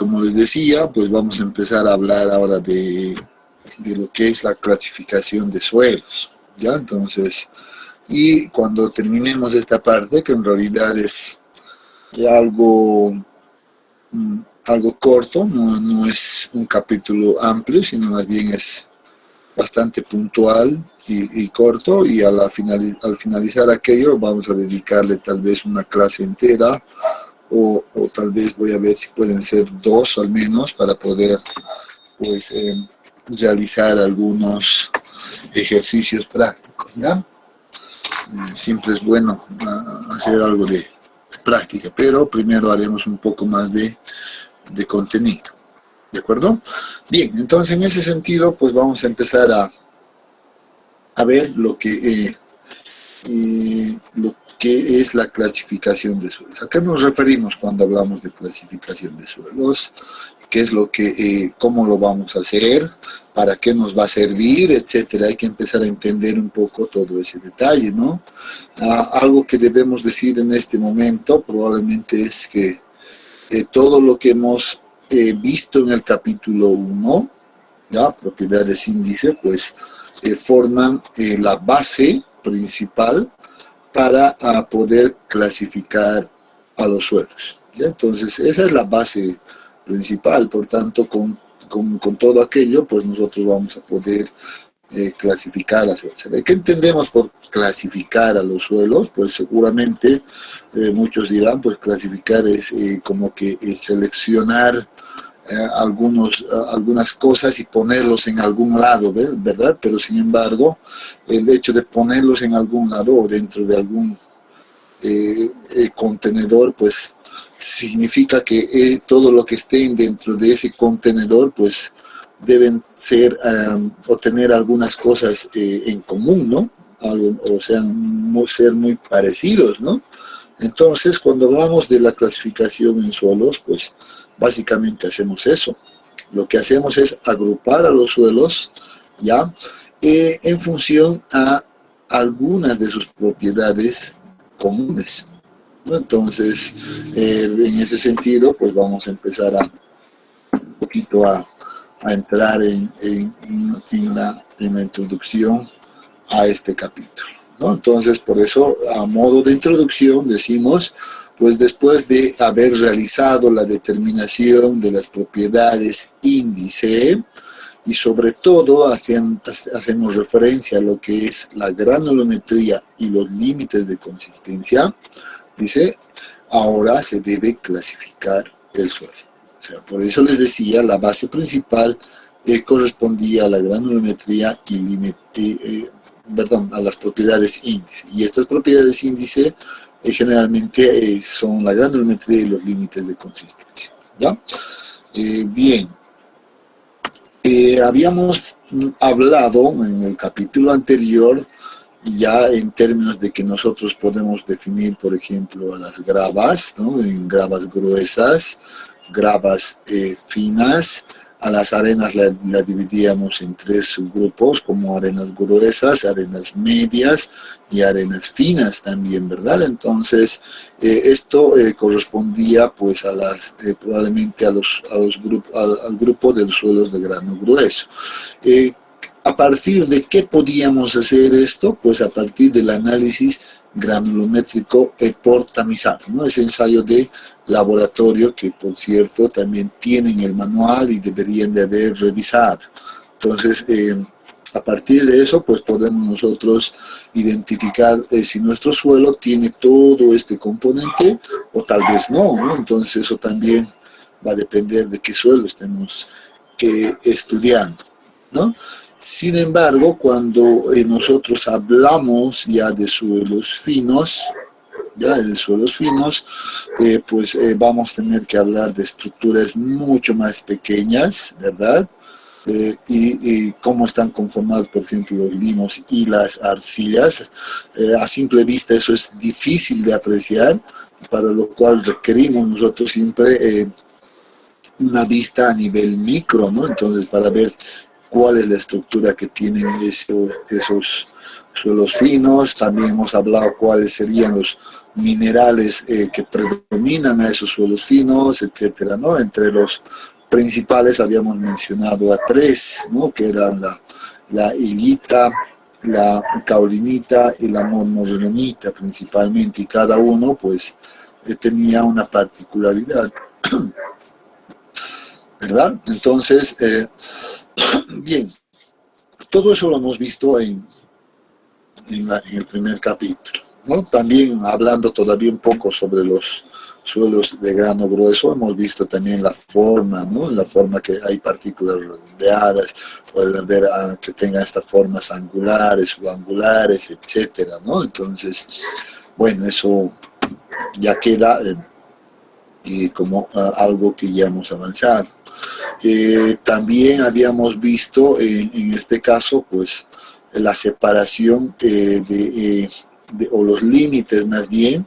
como les decía, pues vamos a empezar a hablar ahora de lo que es la clasificación de suelos, ¿ya? Entonces, y cuando terminemos esta parte, que en realidad es algo, algo corto, no es un capítulo amplio, sino más bien es bastante puntual y corto, y al finalizar aquello vamos a dedicarle tal vez una clase entera, o tal vez voy a ver si pueden ser 2 al menos, para poder pues realizar algunos ejercicios prácticos, ¿ya? Siempre es bueno hacer algo de práctica, pero primero haremos un poco más de contenido, ¿de acuerdo? Bien, entonces en ese sentido pues vamos a empezar a ver lo que es la clasificación de suelos. ¿A qué nos referimos cuando hablamos de clasificación de suelos? ¿Qué es lo que, cómo lo vamos a hacer? ¿Para qué nos va a servir? Etcétera. Hay que empezar a entender un poco todo ese detalle, ¿no? Algo que debemos decir en este momento probablemente es que todo lo que hemos visto en el capítulo 1, ¿ya? Propiedades índice, pues forman la base principal para poder clasificar a los suelos, ¿ya? Entonces esa es la base principal. Por tanto, con todo aquello pues nosotros vamos a poder clasificar a suelos. ¿Qué entendemos por clasificar a los suelos? Pues seguramente muchos dirán, pues clasificar es como que seleccionar algunas cosas y ponerlos en algún lado, ¿verdad? Pero sin embargo, el hecho de ponerlos en algún lado o dentro de algún contenedor, pues significa que todo lo que esté dentro de ese contenedor, pues deben ser o tener algunas cosas en común, ¿no? O sea, ser muy parecidos, ¿no? Entonces, cuando hablamos de la clasificación en suelos, pues básicamente hacemos eso. Lo que hacemos es agrupar a los suelos, ¿ya? En función a algunas de sus propiedades comunes, ¿no? Entonces, en ese sentido, pues vamos a empezar un poquito a entrar en la introducción a este capítulo, ¿no? Entonces, por eso, a modo de introducción, decimos, pues después de haber realizado la determinación de las propiedades índice, y sobre todo hacemos referencia a lo que es la granulometría y los límites de consistencia, dice, ahora se debe clasificar el suelo. O sea, por eso les decía, la base principal correspondía a la granulometría y a las propiedades índice. Y estas propiedades índice generalmente son la granulometría y los límites de consistencia, ¿ya? Bien. Habíamos hablado en el capítulo anterior ya en términos de que nosotros podemos definir, por ejemplo, las gravas, ¿no? En gravas gruesas, gravas finas. A las arenas la dividíamos en 3 subgrupos, como arenas gruesas, arenas medias y arenas finas también, ¿verdad? Entonces, esto correspondía pues a probablemente al grupo de los suelos de grano grueso. ¿A partir de qué podíamos hacer esto? Pues a partir del análisis granulométrico por tamizado, ¿no? Ese ensayo de laboratorio que, por cierto, también tienen el manual y deberían de haber revisado. Entonces, a partir de eso, pues podemos nosotros identificar si nuestro suelo tiene todo este componente o tal vez no, ¿no? Entonces, eso también va a depender de qué suelo estemos estudiando, ¿no? Sin embargo, cuando nosotros hablamos ya de suelos finos, pues vamos a tener que hablar de estructuras mucho más pequeñas, ¿verdad? Y cómo están conformados, por ejemplo, los limos y las arcillas. A simple vista eso es difícil de apreciar, para lo cual requerimos nosotros siempre una vista a nivel micro, ¿no? Entonces, para ver cuál es la estructura que tienen esos suelos finos. También hemos hablado cuáles serían los minerales que predominan a esos suelos finos, etcétera, ¿no? Entre los principales habíamos mencionado a tres, ¿no? Que eran la hilita, la caulinita y la mormonita principalmente, y cada uno pues tenía una particularidad, ¿verdad? Entonces, bien, todo eso lo hemos visto en el primer capítulo, ¿no? También hablando todavía un poco sobre los suelos de grano grueso, hemos visto también la forma, ¿no? La forma que hay partículas redondeadas, pueden ver que tengan estas formas angulares o angulares, etcétera, ¿no? Entonces, bueno, eso ya queda como algo que ya hemos avanzado. También habíamos visto en este caso, pues, la separación o los límites más bien,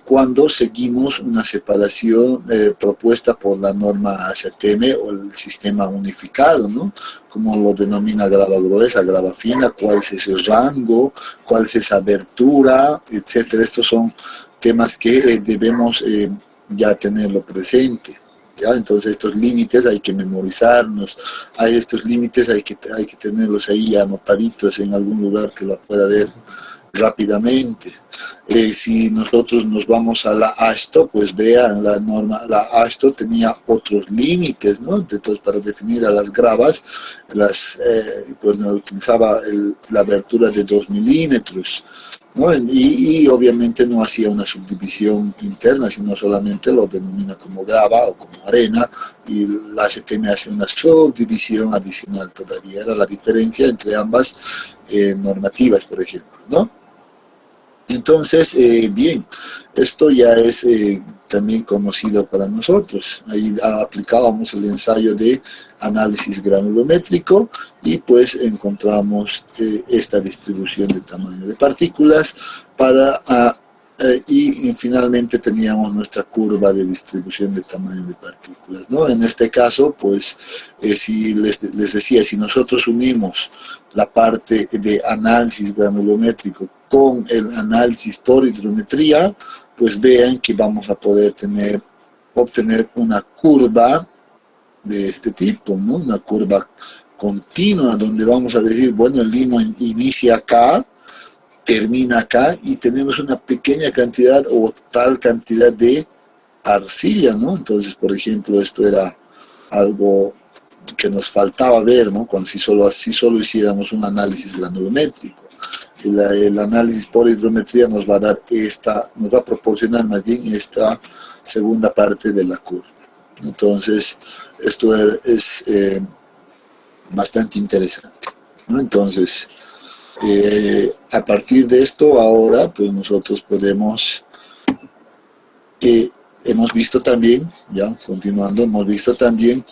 cuando seguimos una separación propuesta por la norma ACTM o el sistema unificado, ¿no? Como lo denomina grava gruesa, grava fina, cuál es ese rango, cuál es esa abertura, etcétera. Estos son temas que debemos ya tenerlo presente. ¿Ya? Entonces estos límites hay que memorizarnos, estos límites hay que tenerlos ahí anotaditos en algún lugar que lo pueda ver rápidamente. Si nosotros nos vamos a la ASTO, pues vean la norma, la ASTO tenía otros límites, ¿no? Entonces, para definir a las gravas, pues no utilizaba la abertura de 2 milímetros, ¿no? Y obviamente no hacía una subdivisión interna, sino solamente lo denomina como grava o como arena, y la ACTM hace una subdivisión adicional todavía. Era la diferencia entre ambas normativas, por ejemplo, ¿no? Entonces, bien, esto ya es también conocido para nosotros. Ahí aplicábamos el ensayo de análisis granulométrico y pues encontramos esta distribución de tamaño de partículas y finalmente teníamos nuestra curva de distribución de tamaño de partículas, ¿no? En este caso, pues, si les decía, si nosotros unimos la parte de análisis granulométrico con el análisis por hidrometría, pues vean que vamos a poder obtener una curva de este tipo, ¿no? Una curva continua donde vamos a decir, bueno, el limo inicia acá, termina acá y tenemos una pequeña cantidad o tal cantidad de arcilla, ¿no? Entonces, por ejemplo, esto era algo que nos faltaba ver, ¿no? Cuando si solo hiciéramos un análisis granulométrico. El análisis por hidrometría nos va a proporcionar más bien esta segunda parte de la curva. Entonces, esto es bastante interesante, ¿no? Entonces, a partir de esto, ahora, pues nosotros podemos, hemos visto también, ya continuando, hemos visto también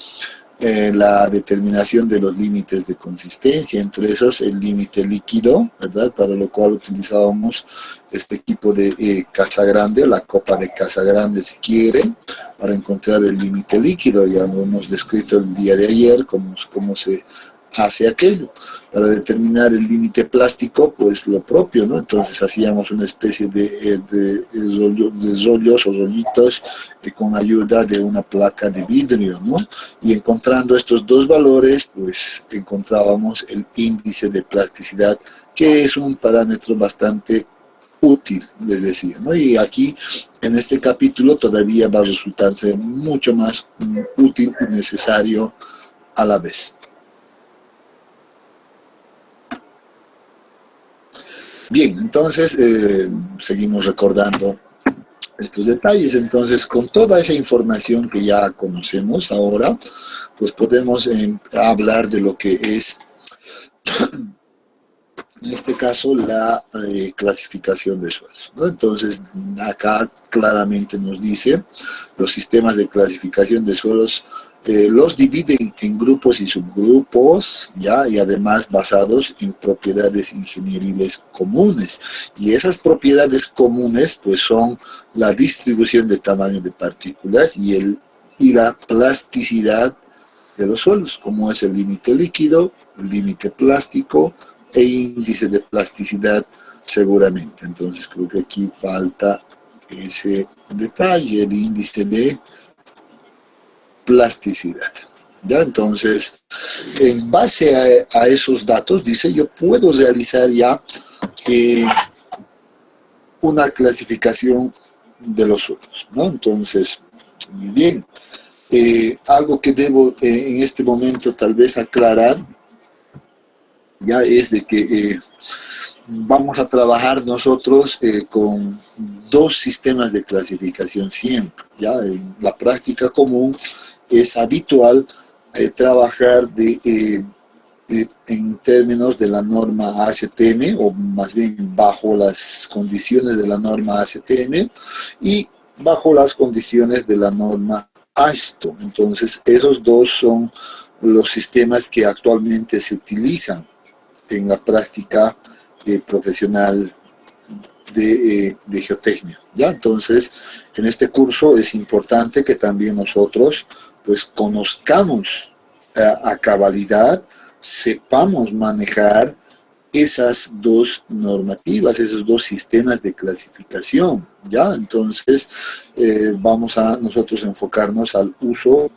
la determinación de los límites de consistencia, entre esos el límite líquido, ¿verdad? Para lo cual utilizábamos este equipo de Casagrande, la copa de Casagrande si quieren, para encontrar el límite líquido. Ya lo hemos descrito el día de ayer, cómo se hace aquello. Para determinar el límite plástico, pues lo propio, ¿no? Entonces hacíamos una especie de rollos o rollitos con ayuda de una placa de vidrio, ¿no? Y encontrando estos dos valores, pues encontrábamos el índice de plasticidad, que es un parámetro bastante útil, les decía, ¿no? Y aquí, en este capítulo, todavía va a resultarse mucho más útil y necesario a la vez. Bien, entonces seguimos recordando estos detalles. Entonces, con toda esa información que ya conocemos ahora, pues podemos hablar de lo que es, en este caso, la clasificación de suelos, ¿no? Entonces, acá claramente nos dice, los sistemas de clasificación de suelos los dividen en grupos y subgrupos, ¿ya? Y además basados en propiedades ingenieriles comunes. Y esas propiedades comunes, pues, son la distribución de tamaño de partículas y la plasticidad de los suelos, como es el límite líquido, el límite plástico, e índice de plasticidad seguramente. Entonces creo que aquí falta ese detalle, el índice de plasticidad. ¿Ya? Entonces, en base a esos datos, dice, yo puedo realizar ya una clasificación de los suelos, ¿no? Entonces, muy bien. Algo que debo en este momento tal vez aclarar ya es de que vamos a trabajar nosotros con dos sistemas de clasificación siempre. Ya en la práctica común es habitual trabajar en términos de la norma ASTM, o más bien bajo las condiciones de la norma ASTM y bajo las condiciones de la norma ASTO. Entonces, esos dos son los sistemas que actualmente se utilizan en la práctica profesional de geotecnia. ¿Ya? Entonces, en este curso es importante que también nosotros pues conozcamos a cabalidad, sepamos manejar esas dos normativas, esos dos sistemas de clasificación. ¿Ya? Entonces, vamos a nosotros enfocarnos al uso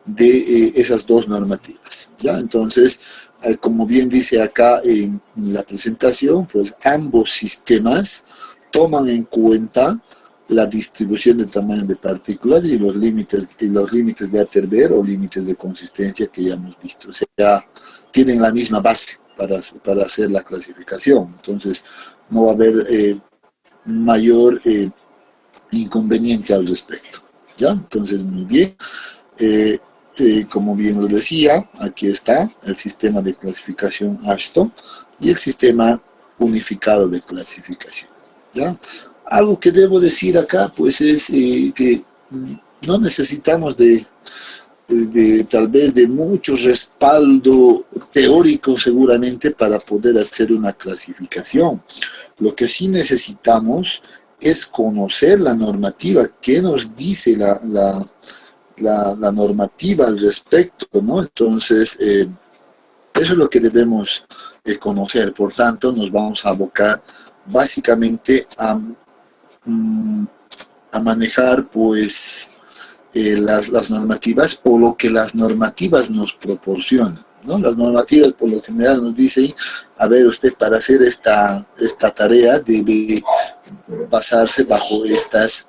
de esas dos normativas. ¿Ya? Entonces, como bien dice acá en la presentación, pues ambos sistemas toman en cuenta la distribución del tamaño de partículas y los límites de Atterberg o límites de consistencia que ya hemos visto. O sea, tienen la misma base para hacer la clasificación. Entonces, no va a haber mayor inconveniente al respecto. ¿Ya? Entonces, muy bien. Como bien lo decía, aquí está el sistema de clasificación ASTO y el sistema unificado de clasificación. ¿Ya? Algo que debo decir acá, pues es que no necesitamos tal vez de mucho respaldo teórico seguramente para poder hacer una clasificación. Lo que sí necesitamos es conocer la normativa, qué nos dice la normativa al respecto, ¿no? Entonces, eso es lo que debemos conocer. Por tanto, nos vamos a abocar básicamente a manejar, pues, las normativas o lo que las normativas nos proporcionan, ¿no? Las normativas por lo general nos dicen, a ver, usted para hacer esta tarea debe basarse bajo estas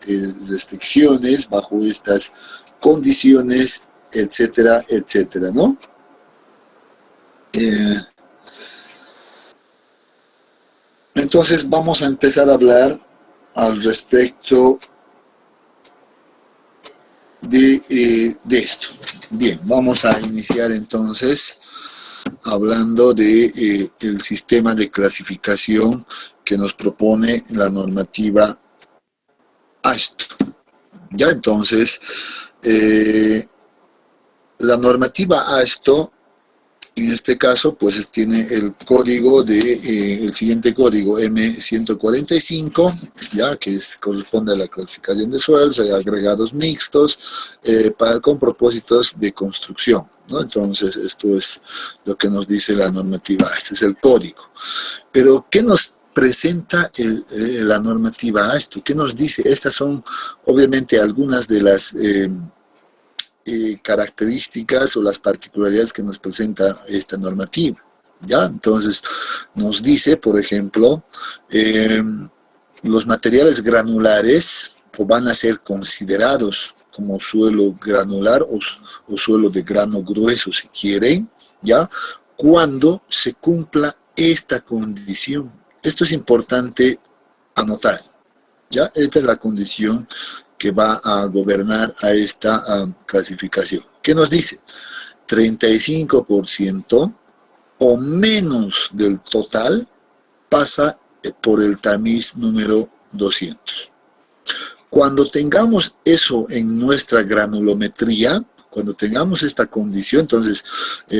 restricciones, bajo estas condiciones, etcétera, etcétera, ¿no? Entonces vamos a empezar a hablar al respecto de esto. Bien, vamos a iniciar entonces hablando de el sistema de clasificación que nos propone la normativa ASTO. Ya, entonces, la normativa ASTO, en este caso, pues tiene el código el siguiente código, M145, ya que corresponde a la clasificación de suelos, hay agregados mixtos, con propósitos de construcción, ¿no? Entonces, esto es lo que nos dice la normativa, este es el código. Pero, ¿qué nos presenta la normativa a esto? ¿Qué nos dice? Estas son, obviamente, algunas de las características o las particularidades que nos presenta esta normativa. ¿Ya? Entonces, nos dice, por ejemplo, los materiales granulares van a ser considerados como suelo granular o suelo de grano grueso, si quieren, ¿ya? Cuando se cumpla esta condición. Esto es importante anotar, ¿ya? Esta es la condición que va a gobernar a esta clasificación. ¿Qué nos dice? 35% o menos del total pasa por el tamiz número 200. Cuando tengamos eso en nuestra granulometría, cuando tengamos esta condición, entonces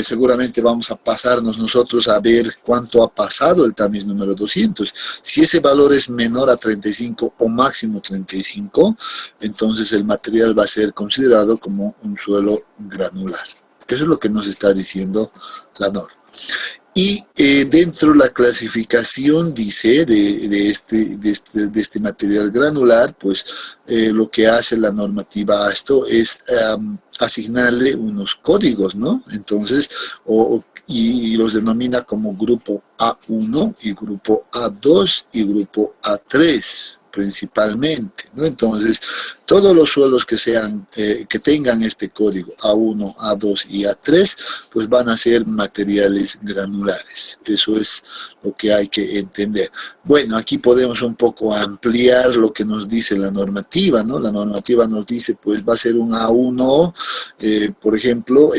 seguramente vamos a pasarnos nosotros a ver cuánto ha pasado el tamiz número 200. Si ese valor es menor a 35 o máximo 35, entonces el material va a ser considerado como un suelo granular. Eso es lo que nos está diciendo la norma. Y dentro de la clasificación, dice, de este material granular, pues lo que hace la normativa a esto es asignarle unos códigos, ¿no? Entonces, y los denomina como grupo A1 y grupo A2 y grupo A3 principalmente, ¿no? Entonces, todos los suelos que sean, que tengan este código A1, A2 y A3, pues van a ser materiales granulares. Eso es lo que hay que entender. Bueno, aquí podemos un poco ampliar lo que nos dice la normativa, ¿no? La normativa nos dice, pues va a ser un A1, por ejemplo,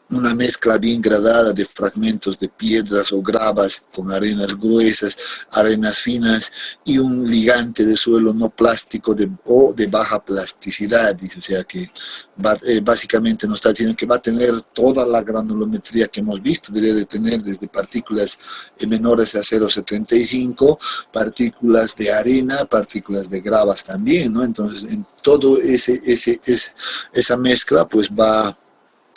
una mezcla bien gradada de fragmentos de piedras o gravas con arenas gruesas, arenas finas y un ligante de suelo no plástico o de baja plasticidad. Dice, o sea que básicamente nos está diciendo que va a tener toda la granulometría que hemos visto, debería de tener desde partículas menores a 0,75, partículas de arena, partículas de gravas también, ¿no? Entonces, en todo esa mezcla, pues va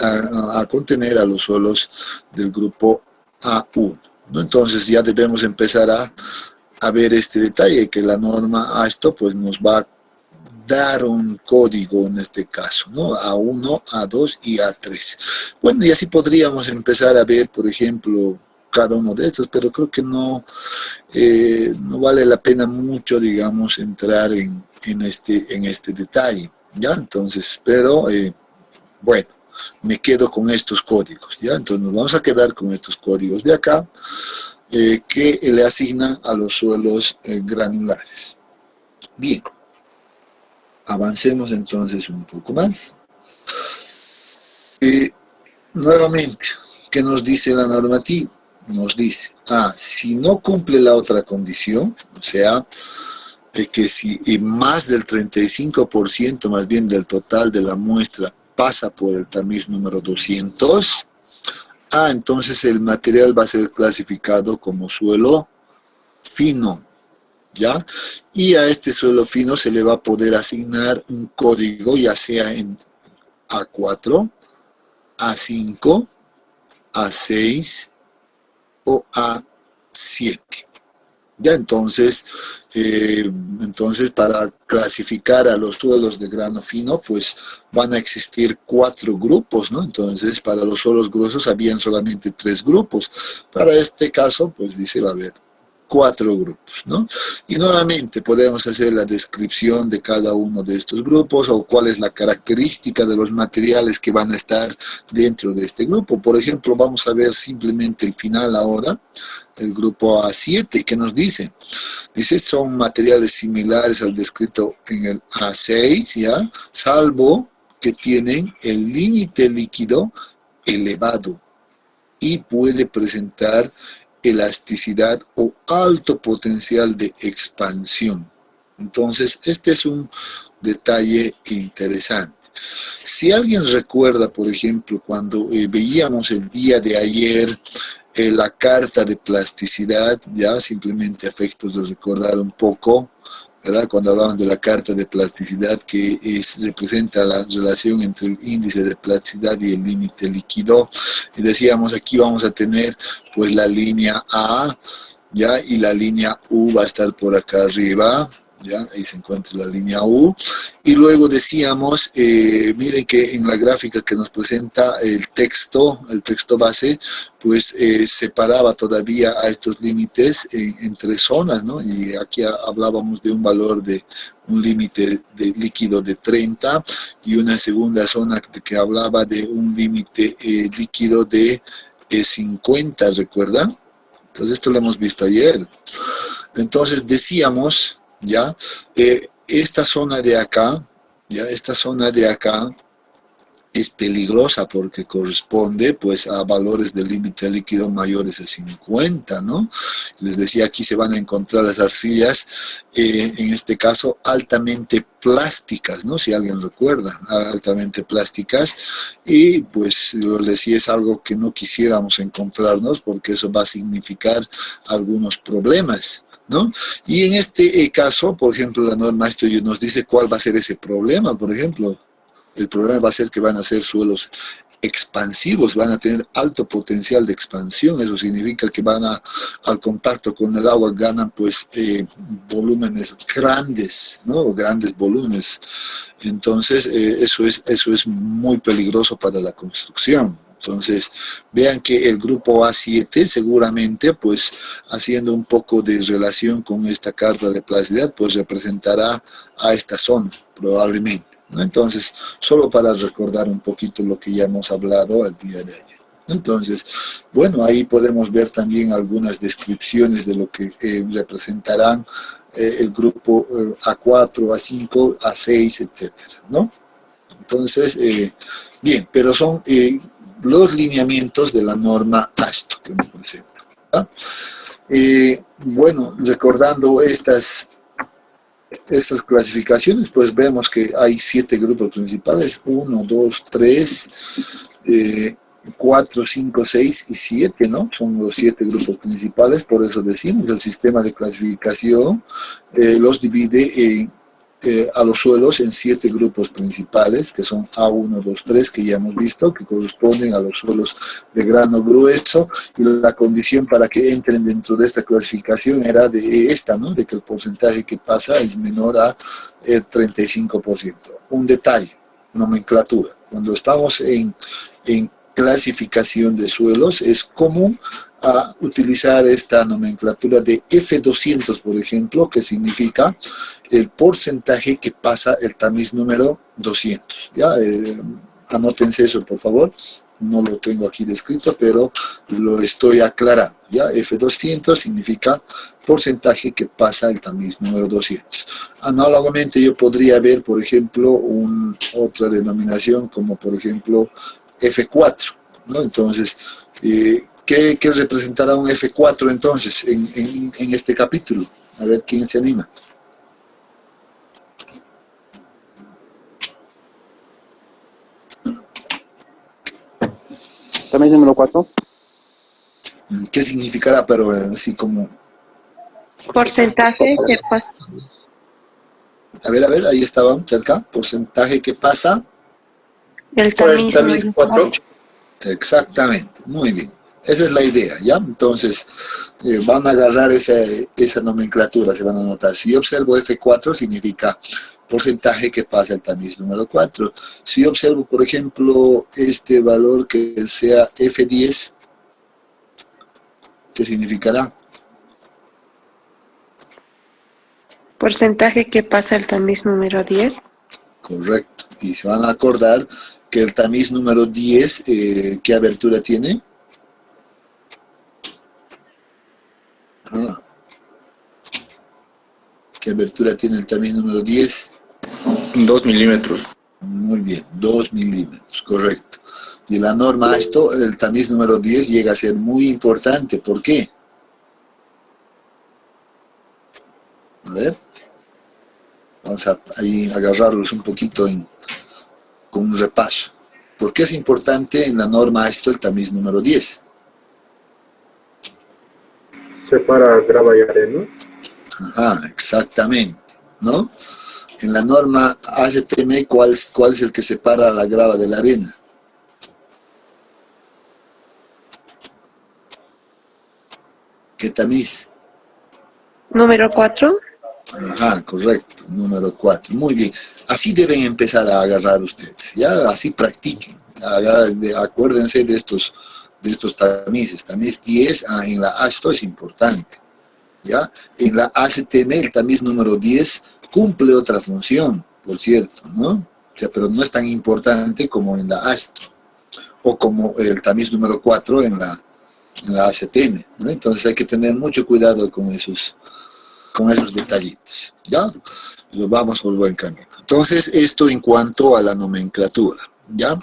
a contener a los suelos del grupo A1, ¿no? Entonces ya debemos empezar a ver este detalle, que la norma a esto pues nos va a dar un código en este caso, ¿no? A1, A2 y A3. Bueno, y así podríamos empezar a ver, por ejemplo, cada uno de estos, pero creo que no vale la pena mucho, digamos, entrar en este detalle, ¿ya? Entonces, pero bueno, me quedo con estos códigos, ¿ya? Entonces nos vamos a quedar con estos códigos de acá que le asignan a los suelos granulares. Bien, avancemos entonces un poco más. Nuevamente, ¿qué nos dice la normativa? Nos dice, si no cumple la otra condición, o sea, que si más del 35% más bien del total de la muestra pasa por el tamiz número 200, entonces el material va a ser clasificado como suelo fino, ¿ya? Y a este suelo fino se le va a poder asignar un código, ya sea en A4, A5, A6 o A7. Ya, entonces para clasificar a los suelos de grano fino, pues van a existir 4 grupos, ¿no? Entonces, para los suelos gruesos habían solamente 3 grupos. Para este caso, pues dice, va a haber 4 grupos, ¿no? Y nuevamente podemos hacer la descripción de cada uno de estos grupos o cuál es la característica de los materiales que van a estar dentro de este grupo. Por ejemplo, vamos a ver simplemente el final ahora, el grupo A7, que nos dice. Dice, son materiales similares al descrito en el A6, ¿ya? Salvo que tienen el límite líquido elevado y puede presentar elasticidad o alto potencial de expansión. Entonces, este es un detalle interesante. Si alguien recuerda, por ejemplo, cuando veíamos el día de ayer la carta de plasticidad, ya simplemente a efectos de recordar un poco, ¿verdad? Cuando hablamos de la carta de plasticidad, que representa la relación entre el índice de plasticidad y el límite líquido, y decíamos, aquí vamos a tener pues la línea A, ¿ya? Y la línea U va a estar por acá arriba, ¿ya? Ahí se encuentra la línea U, y luego decíamos, miren que en la gráfica que nos presenta el texto base, pues separaba todavía a estos límites entre zonas, ¿no? Y aquí hablábamos de un valor de un límite de líquido de 30 y una segunda zona que hablaba de un límite líquido de 50, ¿recuerdan? Entonces esto lo hemos visto ayer. Entonces decíamos, ¿ya? Esta zona de acá, ¿ya? Esta zona de acá es peligrosa porque corresponde pues a valores del límite líquido mayores a 50, ¿no? Les decía, aquí se van a encontrar las arcillas, en este caso altamente plásticas, ¿no? Si alguien recuerda, altamente plásticas, y pues yo les decía, es algo que no quisiéramos encontrarnos porque eso va a significar algunos problemas, ¿no? Y en este caso, por ejemplo, la norma esto nos dice cuál va a ser ese problema, por ejemplo. El problema va a ser que van a ser suelos expansivos, van a tener alto potencial de expansión. Eso significa que van al contacto con el agua ganan pues volúmenes grandes, ¿no? Grandes volúmenes. Entonces eso es muy peligroso para la construcción. Entonces, vean que el grupo A7 seguramente, pues, haciendo un poco de relación con esta carta de plasticidad, pues representará a esta zona, probablemente, ¿no? Entonces, solo para recordar un poquito lo que ya hemos hablado el día de ayer. Entonces, bueno, ahí podemos ver también algunas descripciones de lo que representarán el grupo A4, A5, A6, etcétera, ¿no? Entonces, bien, pero son los lineamientos de la norma ASTO que me presenta, ¿verdad? Bueno, recordando estas clasificaciones, pues vemos que hay 7 grupos principales: 1, 2, 3, 4, 5, 6 y 7, ¿no? Son los 7 grupos principales. Por eso decimos que el sistema de clasificación los divide a los suelos en 7 grupos principales, que son A1, 2, 3, que ya hemos visto, que corresponden a los suelos de grano grueso, y la condición para que entren dentro de esta clasificación era de esta, ¿no? De que el porcentaje que pasa es menor a 35%. Un detalle, nomenclatura. Cuando estamos en clasificación de suelos, es común a utilizar esta nomenclatura de F200, por ejemplo, que significa el porcentaje que pasa el tamiz número 200. ¿Ya? Anótense eso, por favor. No lo tengo aquí descrito, pero lo estoy aclarando. ¿Ya? F200 significa porcentaje que pasa el tamiz número 200. Análogamente, yo podría ver, por ejemplo, otra denominación como, por ejemplo, F4, ¿no? Entonces, ¿qué representará un F4 entonces en este capítulo? A ver, ¿quién se anima? También número 4. ¿Qué significará, pero así como... Porcentaje que pasa. A ver, ahí estaba cerca. Porcentaje que pasa. El tamiz tamiz 4. Exactamente, muy bien. Esa es la idea, ¿ya? Entonces, van a agarrar esa nomenclatura, se van a anotar. Si yo observo F4, significa porcentaje que pasa el tamiz número 4. Si yo observo, por ejemplo, este valor que sea F10, ¿qué significará? Porcentaje que pasa el tamiz número 10. Correcto. Y se van a acordar que el tamiz número 10, ¿qué abertura tiene? ¿Qué abertura tiene el tamiz número 10? 2 milímetros. Muy bien, 2 milímetros, correcto. Y la norma esto, el tamiz número 10 llega a ser muy importante. ¿Por qué? A ver. Vamos a ahí agarrarlos un poquito con un repaso. ¿Por qué es importante en la norma esto el tamiz número 10? Separa grava y arena. Ajá, exactamente, ¿no? En la norma HTM, ¿cuál es el que separa la grava de la arena? ¿Qué tamiz? Número 4. Ajá, correcto, número 4. Muy bien. Así deben empezar a agarrar ustedes, ¿ya? Así practiquen. Acuérdense de estos tamices. Tamiz 10 en la ASTO es importante, ¿ya? En la ACTM el tamiz número 10 cumple otra función, por cierto, ¿no? O sea, pero no es tan importante como en la ASTO, o como el tamiz número 4 en la ACTM, ¿no? Entonces hay que tener mucho cuidado con esos detallitos, ¿ya? Pero vamos por buen camino. Entonces, esto en cuanto a la nomenclatura, ¿ya?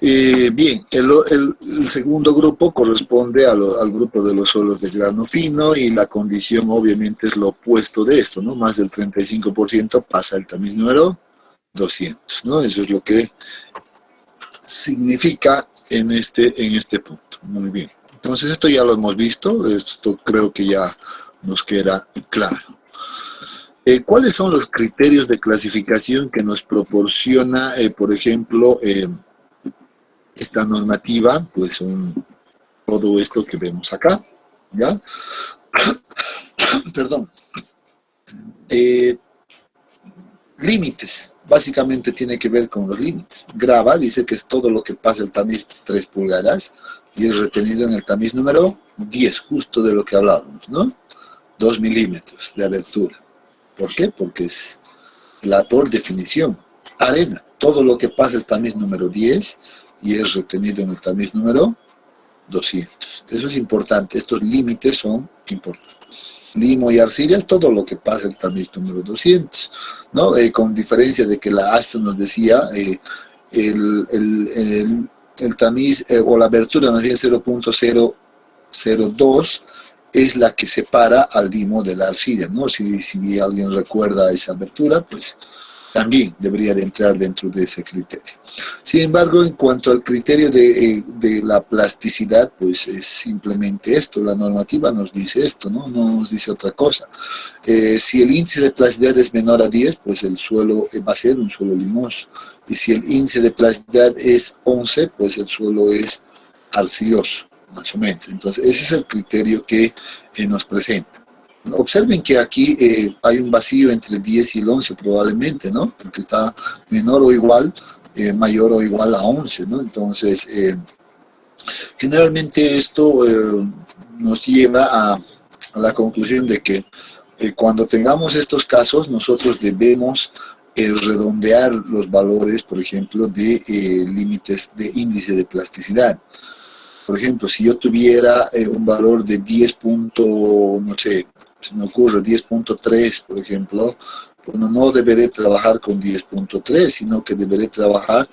Bien, el segundo grupo corresponde al grupo de los suelos de grano fino, y la condición obviamente es lo opuesto de esto, ¿no? Más del 35% pasa el tamiz número 200, ¿no? Eso es lo que significa en este punto. Muy bien. Entonces, esto ya lo hemos visto, esto creo que ya nos queda claro. ¿Cuáles son los criterios de clasificación que nos proporciona, por ejemplo, esta normativa, pues todo esto que vemos acá, ¿ya? Perdón. Límites, básicamente tiene que ver con los límites. Grava dice que es todo lo que pasa el tamiz 3 pulgadas y es retenido en el tamiz número 10, justo de lo que hablábamos, ¿no? 2 milímetros de abertura. ¿Por qué? Porque es por definición. Arena, todo lo que pasa el tamiz número 10 y es retenido en el tamiz número 200. Eso es importante, estos límites son importantes. Limo y arcilla es todo lo que pasa el tamiz número 200, ¿no? Con diferencia de que la Aston nos decía el tamiz o la abertura más bien 0.002 es la que separa al limo de la arcilla, ¿no? Si alguien recuerda esa abertura, pues también debería de entrar dentro de ese criterio. Sin embargo, en cuanto al criterio de la plasticidad, pues es simplemente esto, la normativa nos dice esto, no nos dice otra cosa. Si el índice de plasticidad es menor a 10, pues el suelo va a ser un suelo limoso. Y si el índice de plasticidad es 11, pues el suelo es arcilloso, más o menos. Entonces, ese es el criterio que nos presenta. Observen que aquí hay un vacío entre el 10 y el 11 probablemente, ¿no? Porque está menor o igual, mayor o igual a 11, ¿no? Entonces, generalmente esto nos lleva a la conclusión de que cuando tengamos estos casos, nosotros debemos redondear los valores, por ejemplo, de límites de índice de plasticidad. Por ejemplo, si yo tuviera un valor de 10. No sé, se me ocurre 10.3, por ejemplo, bueno, no deberé trabajar con 10.3, sino que deberé trabajar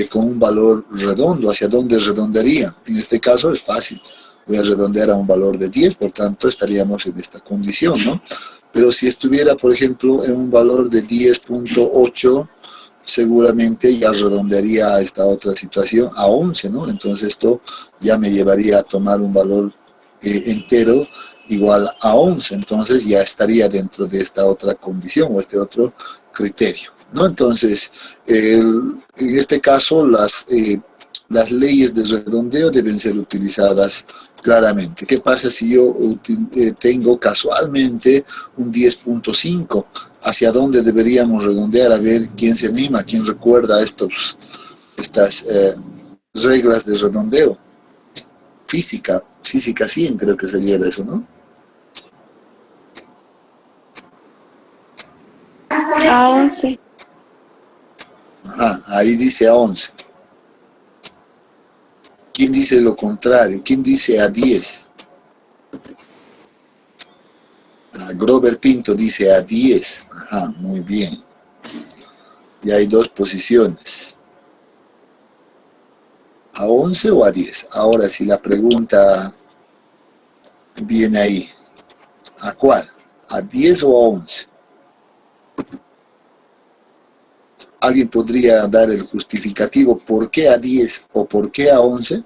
con un valor redondo. ¿Hacia dónde redondearía? En este caso es fácil. Voy a redondear a un valor de 10, por tanto estaríamos en esta condición, ¿no? Pero si estuviera, por ejemplo, en un valor de 10.8, seguramente ya redondearía a esta otra situación a 11, ¿no? Entonces esto ya me llevaría a tomar un valor entero igual a 11, entonces ya estaría dentro de esta otra condición o este otro criterio, ¿no? Entonces, en este caso las leyes de redondeo deben ser utilizadas claramente. ¿Qué pasa si yo tengo casualmente un 10.5? ¿Hacia dónde deberíamos redondear? A ver quién se anima, quién recuerda estas reglas de redondeo. Física 100 creo que sería eso, ¿no? A 11. Ajá, ahí dice a 11. ¿Quién dice lo contrario? ¿Quién dice a 10? Grover Pinto dice a 10. Ajá, muy bien. Y hay dos posiciones. ¿A 11 o a 10? Ahora, si la pregunta viene ahí, ¿a cuál? ¿A 10 o a 11? ¿Alguien podría dar el justificativo por qué a 10 o por qué a 11?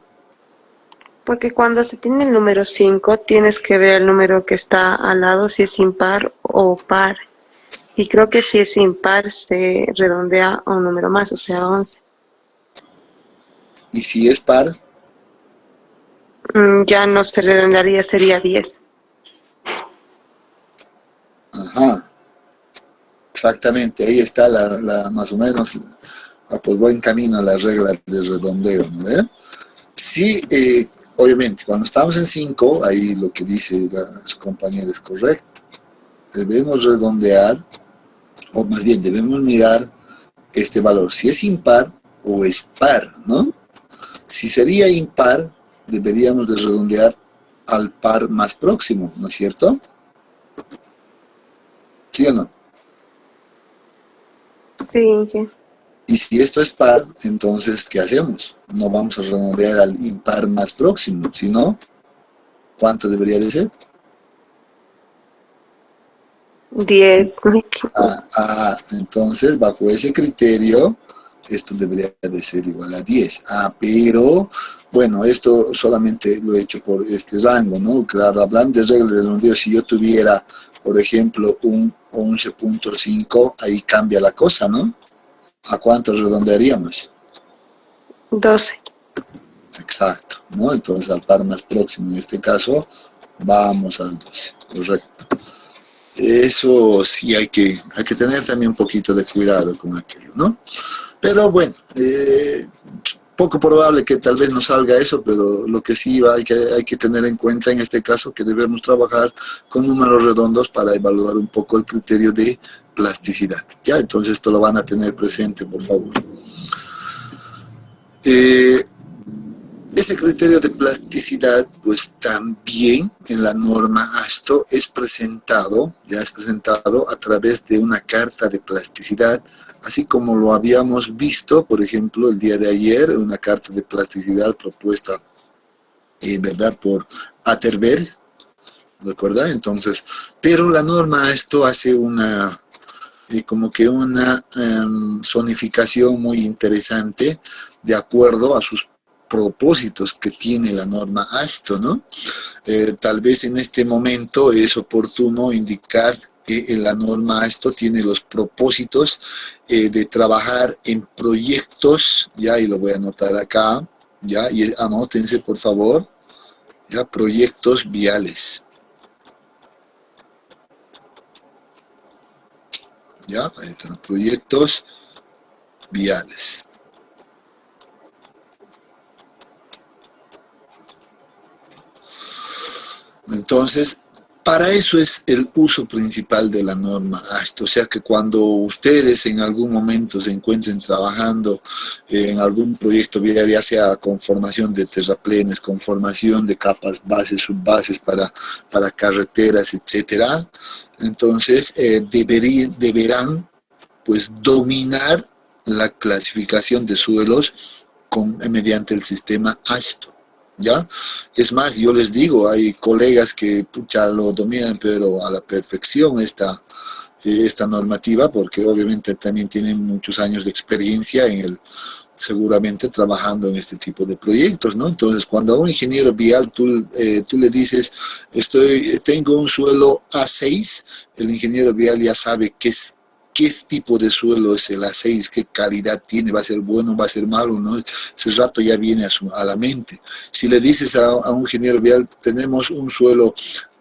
Porque cuando se tiene el número 5, tienes que ver el número que está al lado, si es impar o par. Y creo que si es impar, se redondea a un número más, o sea, 11. ¿Y si es par? Ya no se redondearía, sería 10. Ajá. Exactamente, ahí está más o menos, pues buen camino a la regla de redondeo, ¿no? Sí, obviamente, cuando estamos en 5, ahí lo que dice su compañera es correcto. Debemos redondear, o más bien debemos mirar este valor, si es impar o es par, ¿no? Si sería impar, deberíamos de redondear al par más próximo, ¿no es cierto? ¿Sí o no? Sí, Y si esto es par, entonces, ¿qué hacemos? No vamos a redondear al impar más próximo, sino, ¿cuánto debería de ser? 10. Entonces, bajo ese criterio, esto debería de ser igual a 10. Pero, bueno, esto solamente lo he hecho por este rango, ¿no? Claro, hablando de reglas de redondeo, si yo tuviera, por ejemplo, un 11.5, ahí cambia la cosa, ¿no? ¿A cuánto redondearíamos? 12. exacto, ¿no? Entonces al par más próximo, en este caso, vamos al 12, correcto. Eso sí hay que tener también un poquito de cuidado con aquello, ¿no? Pero bueno, poco probable que tal vez no salga eso, pero lo que sí hay que tener en cuenta en este caso que debemos trabajar con números redondos para evaluar un poco el criterio de plasticidad. Ya, entonces esto lo van a tener presente, por favor. Ese criterio de plasticidad, pues también en la norma ASTO es presentado a través de una carta de plasticidad, así como lo habíamos visto, por ejemplo, el día de ayer, una carta de plasticidad propuesta, ¿verdad?, por Atterberg, ¿recuerda? Entonces, pero la norma ASTO hace una zonificación muy interesante de acuerdo a sus propósitos que tiene la norma ASTO, ¿no? Tal vez en este momento es oportuno indicar que la norma ASTO tiene los propósitos de trabajar en proyectos, ya, y lo voy a anotar acá, ya, y anótense por favor, ya, proyectos viales. Ya, ahí están, proyectos viales. Entonces, para eso es el uso principal de la norma ASTO. O sea que cuando ustedes en algún momento se encuentren trabajando en algún proyecto, ya sea con formación de terraplenes, con formación de capas bases, subbases para carreteras, etcétera, entonces deberán pues dominar la clasificación de suelos mediante el sistema ASTO. ¿Ya? Es más, yo les digo, hay colegas que pucha, lo dominan, pero a la perfección esta normativa, porque obviamente también tienen muchos años de experiencia seguramente trabajando en este tipo de proyectos, ¿no? Entonces, cuando a un ingeniero vial tú le dices, tengo un suelo A6, el ingeniero vial ya sabe qué tipo de suelo es el A6, qué calidad tiene, va a ser bueno, va a ser malo, ¿no? Ese rato ya viene a la mente. Si le dices a un ingeniero vial, tenemos un suelo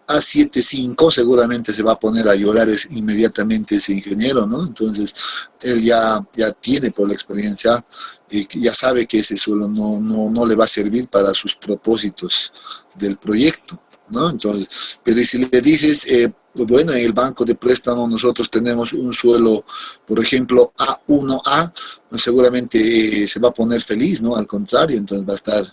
A75, seguramente se va a poner a llorar inmediatamente ese ingeniero, ¿no? Entonces, él ya tiene por la experiencia, ya sabe que ese suelo no le va a servir para sus propósitos del proyecto, ¿no? Entonces, pero si le dices, bueno, en el banco de préstamo nosotros tenemos un suelo, por ejemplo, A1A, seguramente se va a poner feliz, ¿no? Al contrario, entonces va a estar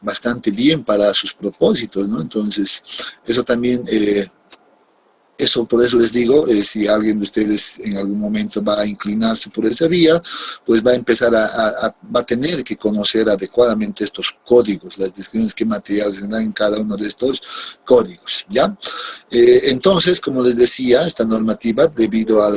bastante bien para sus propósitos, ¿no? Entonces, eso también, por eso les digo, si alguien de ustedes en algún momento va a inclinarse por esa vía, pues va a empezar va a tener que conocer adecuadamente estos códigos, las descripciones que materiales se dan en cada uno de estos códigos, ¿ya? Entonces, como les decía, esta normativa, debido a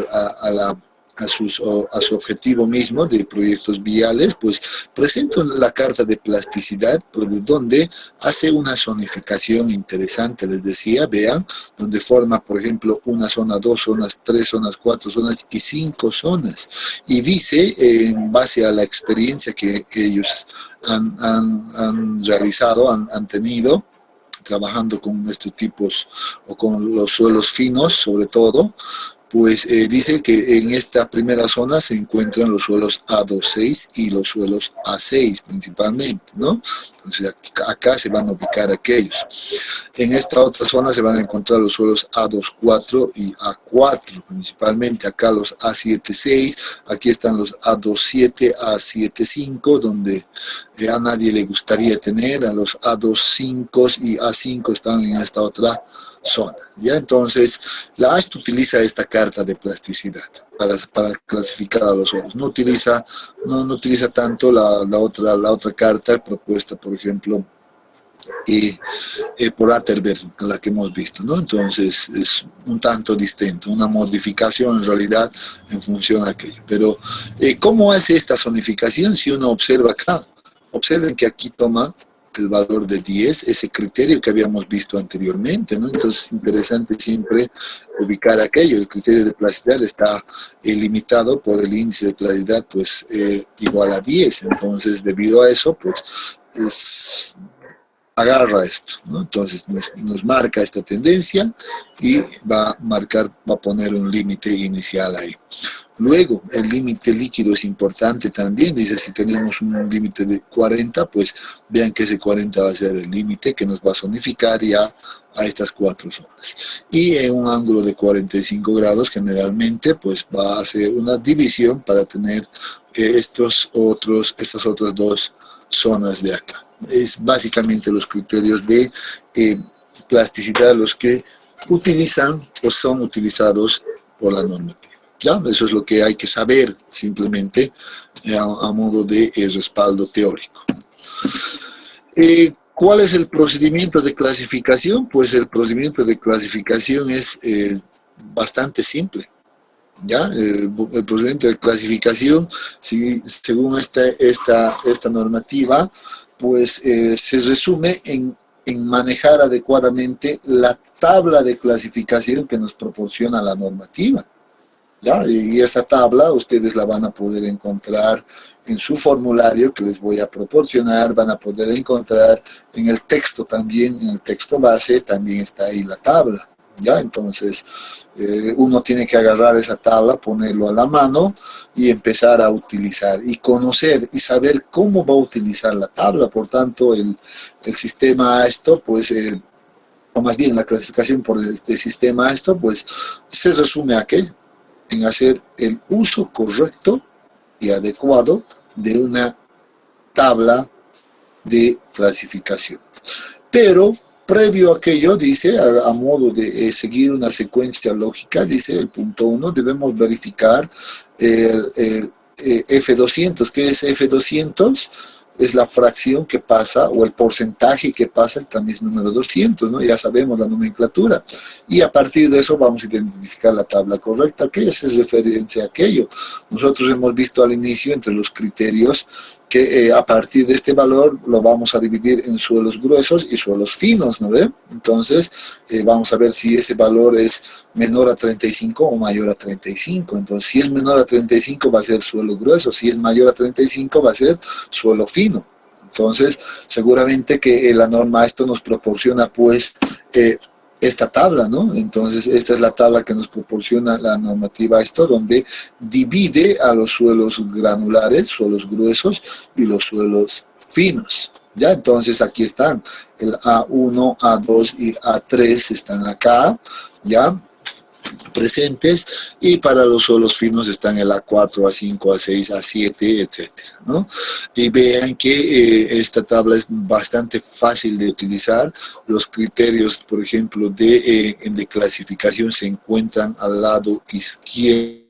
su objetivo mismo de proyectos viales, pues presenta la carta de plasticidad, pues, donde hace una zonificación interesante, les decía, vean, donde forma, por ejemplo, una zona, 2 zonas, 3 zonas, 4 zonas y 5 zonas. Y dice, en base a la experiencia que ellos han realizado, han tenido, trabajando con estos tipos o con los suelos finos sobre todo, pues dice que en esta primera zona se encuentran los suelos A26 y los suelos A6 principalmente, ¿no? Entonces acá se van a ubicar aquellos. En esta otra zona se van a encontrar los suelos A24 y A4, principalmente acá los A76, aquí están los A27, A75, donde a nadie le gustaría tener, a los A25 y A5 están en esta otra zona. ¿Ya? Entonces, la ASTO utiliza esta carta de plasticidad para clasificar a los suelos. No utiliza tanto la otra carta propuesta, por ejemplo, por Atterberg, la que hemos visto, ¿no? Entonces, es un tanto distinto, una modificación en realidad en función a aquello. Pero, ¿cómo hace esta zonificación? Si uno observa acá, observen que aquí toma el valor de 10, ese criterio que habíamos visto anteriormente, ¿no? Entonces es interesante siempre ubicar aquello. El criterio de plasticidad está limitado por el índice de plasticidad, pues igual a 10. Entonces, debido a eso, pues agarra esto, ¿no? Entonces nos marca esta tendencia y va a poner un límite inicial ahí. Luego, el límite líquido es importante también. Dice, si tenemos un límite de 40, pues vean que ese 40 va a ser el límite que nos va a zonificar ya a estas 4 zonas. Y en un ángulo de 45 grados, generalmente, pues va a hacer una división para tener estas otras 2 zonas de acá. Es básicamente los criterios de plasticidad los que utilizan o son utilizados por la normativa. ¿Ya? Eso es lo que hay que saber simplemente a modo de respaldo teórico. ¿Cuál es el procedimiento de clasificación? Pues el procedimiento de clasificación es bastante simple. ¿Ya? El procedimiento de clasificación, según esta normativa, pues se resume en manejar adecuadamente la tabla de clasificación que nos proporciona la normativa. ¿Ya? Y esta tabla ustedes la van a poder encontrar en su formulario que les voy a proporcionar, van a poder encontrar en el texto también, en el texto base también está ahí la tabla. ¿Ya? Entonces, uno tiene que agarrar esa tabla, ponerlo a la mano y empezar a utilizar y conocer y saber cómo va a utilizar la tabla. Por tanto, el sistema AESTO, pues, o más bien la clasificación por este sistema AESTO, pues, se resume a aquello, en hacer el uso correcto y adecuado de una tabla de clasificación. Pero previo a aquello, dice, a modo de seguir una secuencia lógica, dice el punto 1, debemos verificar el F200. ¿Qué es F200? Es la fracción que pasa, o el porcentaje que pasa el tamiz número 200, ¿no? Ya sabemos la nomenclatura. Y a partir de eso vamos a identificar la tabla correcta. ¿Qué es referencia a aquello? Nosotros hemos visto al inicio, entre los criterios, que a partir de este valor lo vamos a dividir en suelos gruesos y suelos finos, ¿no ve? Entonces, vamos a ver si ese valor es menor a 35 o mayor a 35. Entonces, si es menor a 35 va a ser suelo grueso, si es mayor a 35 va a ser suelo fino. Entonces, seguramente que la norma esto nos proporciona, pues, esta tabla, ¿no? Entonces, esta es la tabla que nos proporciona la normativa esto, donde divide a los suelos granulares, suelos gruesos y los suelos finos. Ya, entonces aquí están, el A1, A2 y A3 están acá, ya, presentes, y para los suelos finos están el A4, A5, A6, A7, etcétera, ¿no? Y vean que esta tabla es bastante fácil de utilizar. Los criterios, por ejemplo, de clasificación se encuentran al lado izquierdo.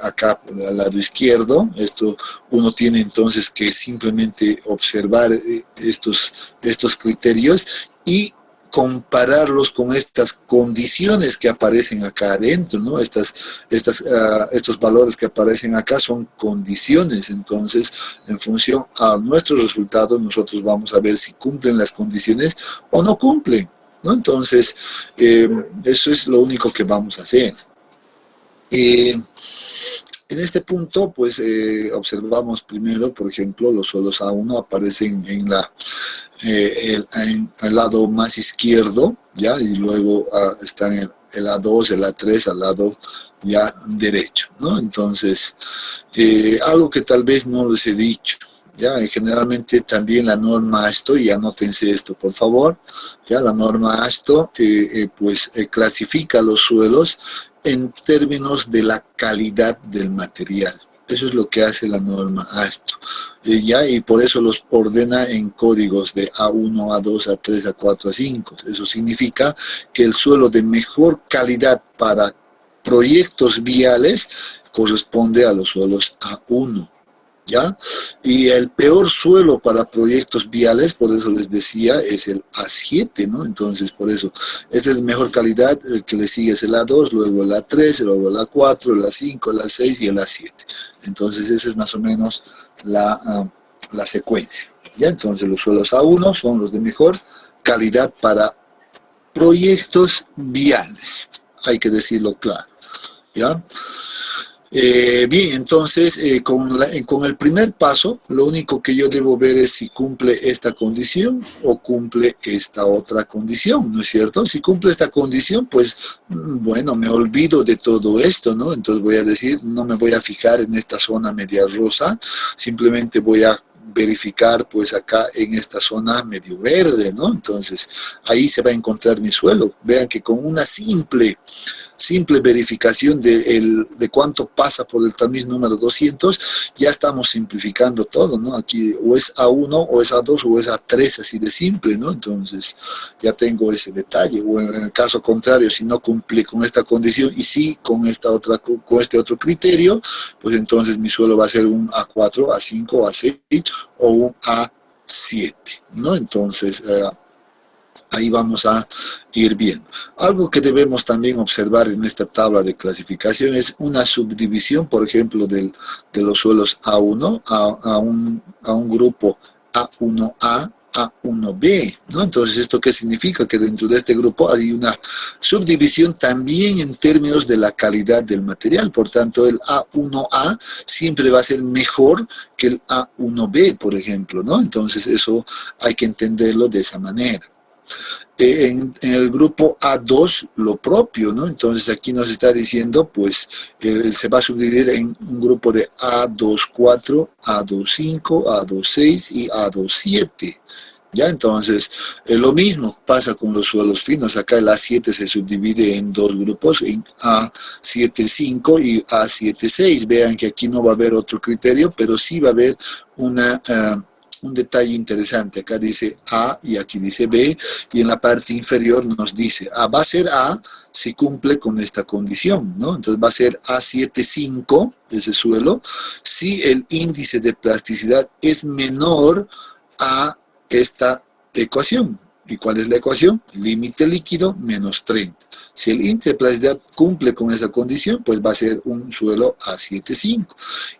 Acá al lado izquierdo, esto uno tiene entonces que simplemente observar estos criterios y compararlos con estas condiciones que aparecen acá adentro, ¿no? Estos valores que aparecen acá son condiciones. Entonces, en función a nuestros resultados, nosotros vamos a ver si cumplen las condiciones o no cumplen, ¿no? Entonces, eso es lo único que vamos a hacer. En este punto, pues, observamos primero, por ejemplo, los suelos A1 aparecen en el lado más izquierdo, ¿ya? Y luego están el A2, el A3 al lado ya derecho, ¿no? Entonces, algo que tal vez no les he dicho, ¿ya? Y generalmente también la norma AESTO, y anótense esto por favor, ¿ya? La norma AESTO, pues, clasifica los suelos en términos de la calidad del material. Eso es lo que hace la norma AESTO. ¿Ya? Y por eso los ordena en códigos de A1, A2, A3, A4, A5. Eso significa que el suelo de mejor calidad para proyectos viales corresponde a los suelos A1. ¿Ya? Y el peor suelo para proyectos viales, por eso les decía, es el A7, ¿no? Entonces, por eso, esta es de mejor calidad, el que le sigue es el A2, luego el A3, luego el A4, el A5, el A6 y el A7. Entonces, esa es más o menos la secuencia. ¿Ya? Entonces, los suelos A1 son los de mejor calidad para proyectos viales, hay que decirlo claro. ¿Ya? Bien, entonces con el primer paso, lo único que yo debo ver es si cumple esta condición o cumple esta otra condición, ¿no es cierto? Si cumple esta condición, pues bueno, me olvido de todo esto, ¿no? Entonces voy a decir, no me voy a fijar en esta zona media rosa, simplemente voy a verificar pues acá en esta zona medio verde, ¿no? Entonces ahí se va a encontrar mi suelo. Vean que con una simple verificación de cuánto pasa por el tamiz número 200, ya estamos simplificando todo, ¿no? Aquí o es A1, o es A2, o es A3, así de simple, ¿no? Entonces ya tengo ese detalle. O en el caso contrario, si no cumple con esta condición y sí con este otro criterio, pues entonces mi suelo va a ser un A4, A5, A6 o un A7, ¿no? Entonces ahí vamos a ir viendo. Algo que debemos también observar en esta tabla de clasificación es una subdivisión, por ejemplo, de los suelos A1 a un grupo A1A, A1B, ¿no? Entonces, ¿esto qué significa? Que dentro de este grupo hay una subdivisión también en términos de la calidad del material. Por tanto, el A1A siempre va a ser mejor que el A1B, por ejemplo, ¿no? Entonces, eso hay que entenderlo de esa manera. En el grupo A2 lo propio, ¿no? Entonces aquí nos está diciendo, pues, se va a subdividir en un grupo de A24, A25, A26 y A27. ¿Ya? Entonces, lo mismo pasa con los suelos finos. Acá el A7 se subdivide en dos grupos, en A75 y A76. Vean que aquí no va a haber otro criterio, pero sí va a haber un detalle interesante. Acá dice A y aquí dice B, y en la parte inferior nos dice va a ser A si cumple con esta condición, ¿no? Entonces va a ser A75, ese suelo, si el índice de plasticidad es menor a esta ecuación. ¿Y cuál es la ecuación? Límite líquido menos 30. Si el índice de plasticidad cumple con esa condición, pues va a ser un suelo A7,5.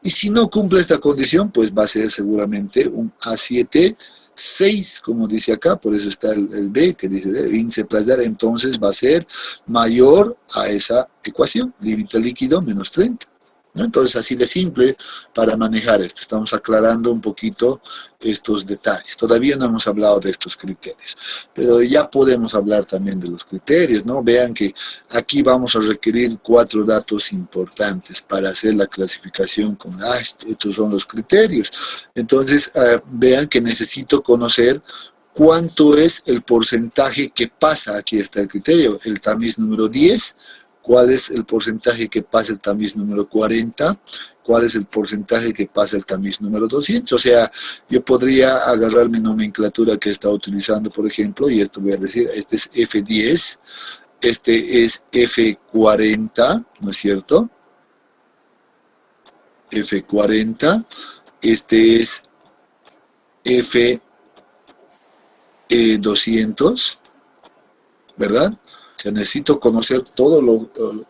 Y si no cumple esta condición, pues va a ser seguramente un A7,6, como dice acá. Por eso está el B, que dice el índice de plasticidad, entonces va a ser mayor a esa ecuación, límite líquido menos 30. ¿No? Entonces, así de simple para manejar esto. Estamos aclarando un poquito estos detalles. Todavía no hemos hablado de estos criterios, pero ya podemos hablar también de los criterios, ¿no? Vean que aquí vamos a requerir 4 datos importantes para hacer la clasificación con estos son los criterios. Entonces, vean que necesito conocer cuánto es el porcentaje que pasa. Aquí está el criterio, el tamiz número 10. ¿Cuál es el porcentaje que pasa el tamiz número 40? ¿Cuál es el porcentaje que pasa el tamiz número 200? O sea, yo podría agarrar mi nomenclatura que he estado utilizando, por ejemplo, y esto voy a decir, este es F10, este es F40, ¿no es cierto? F40, este es F200, ¿verdad? O sea, necesito conocer todos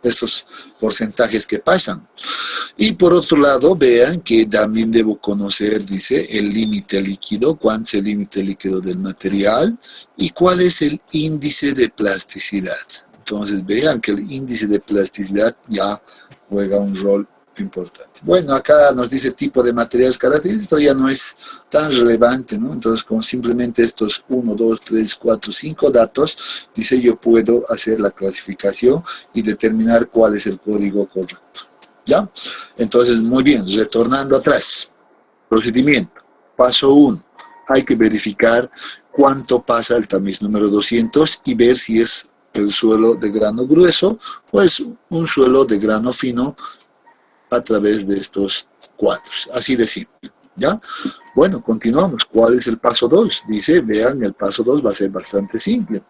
estos porcentajes que pasan. Y por otro lado, vean que también debo conocer, dice, el límite líquido, cuánto es el límite líquido del material y cuál es el índice de plasticidad. Entonces, vean que el índice de plasticidad ya juega un rol importante. Bueno, acá nos dice tipo de materiales característicos, esto ya no es tan relevante, ¿no? Entonces, con simplemente estos 1, 2, 3, 4, 5 datos, dice yo puedo hacer la clasificación y determinar cuál es el código correcto. ¿Ya? Entonces, muy bien, retornando atrás. Procedimiento. Paso 1. Hay que verificar cuánto pasa el tamiz número 200 y ver si es el suelo de grano grueso o es un suelo de grano fino a través de estos cuadros. Así de simple. ¿Ya? Bueno, continuamos. ¿Cuál es el paso 2? Dice, vean, el paso 2 va a ser bastante simple.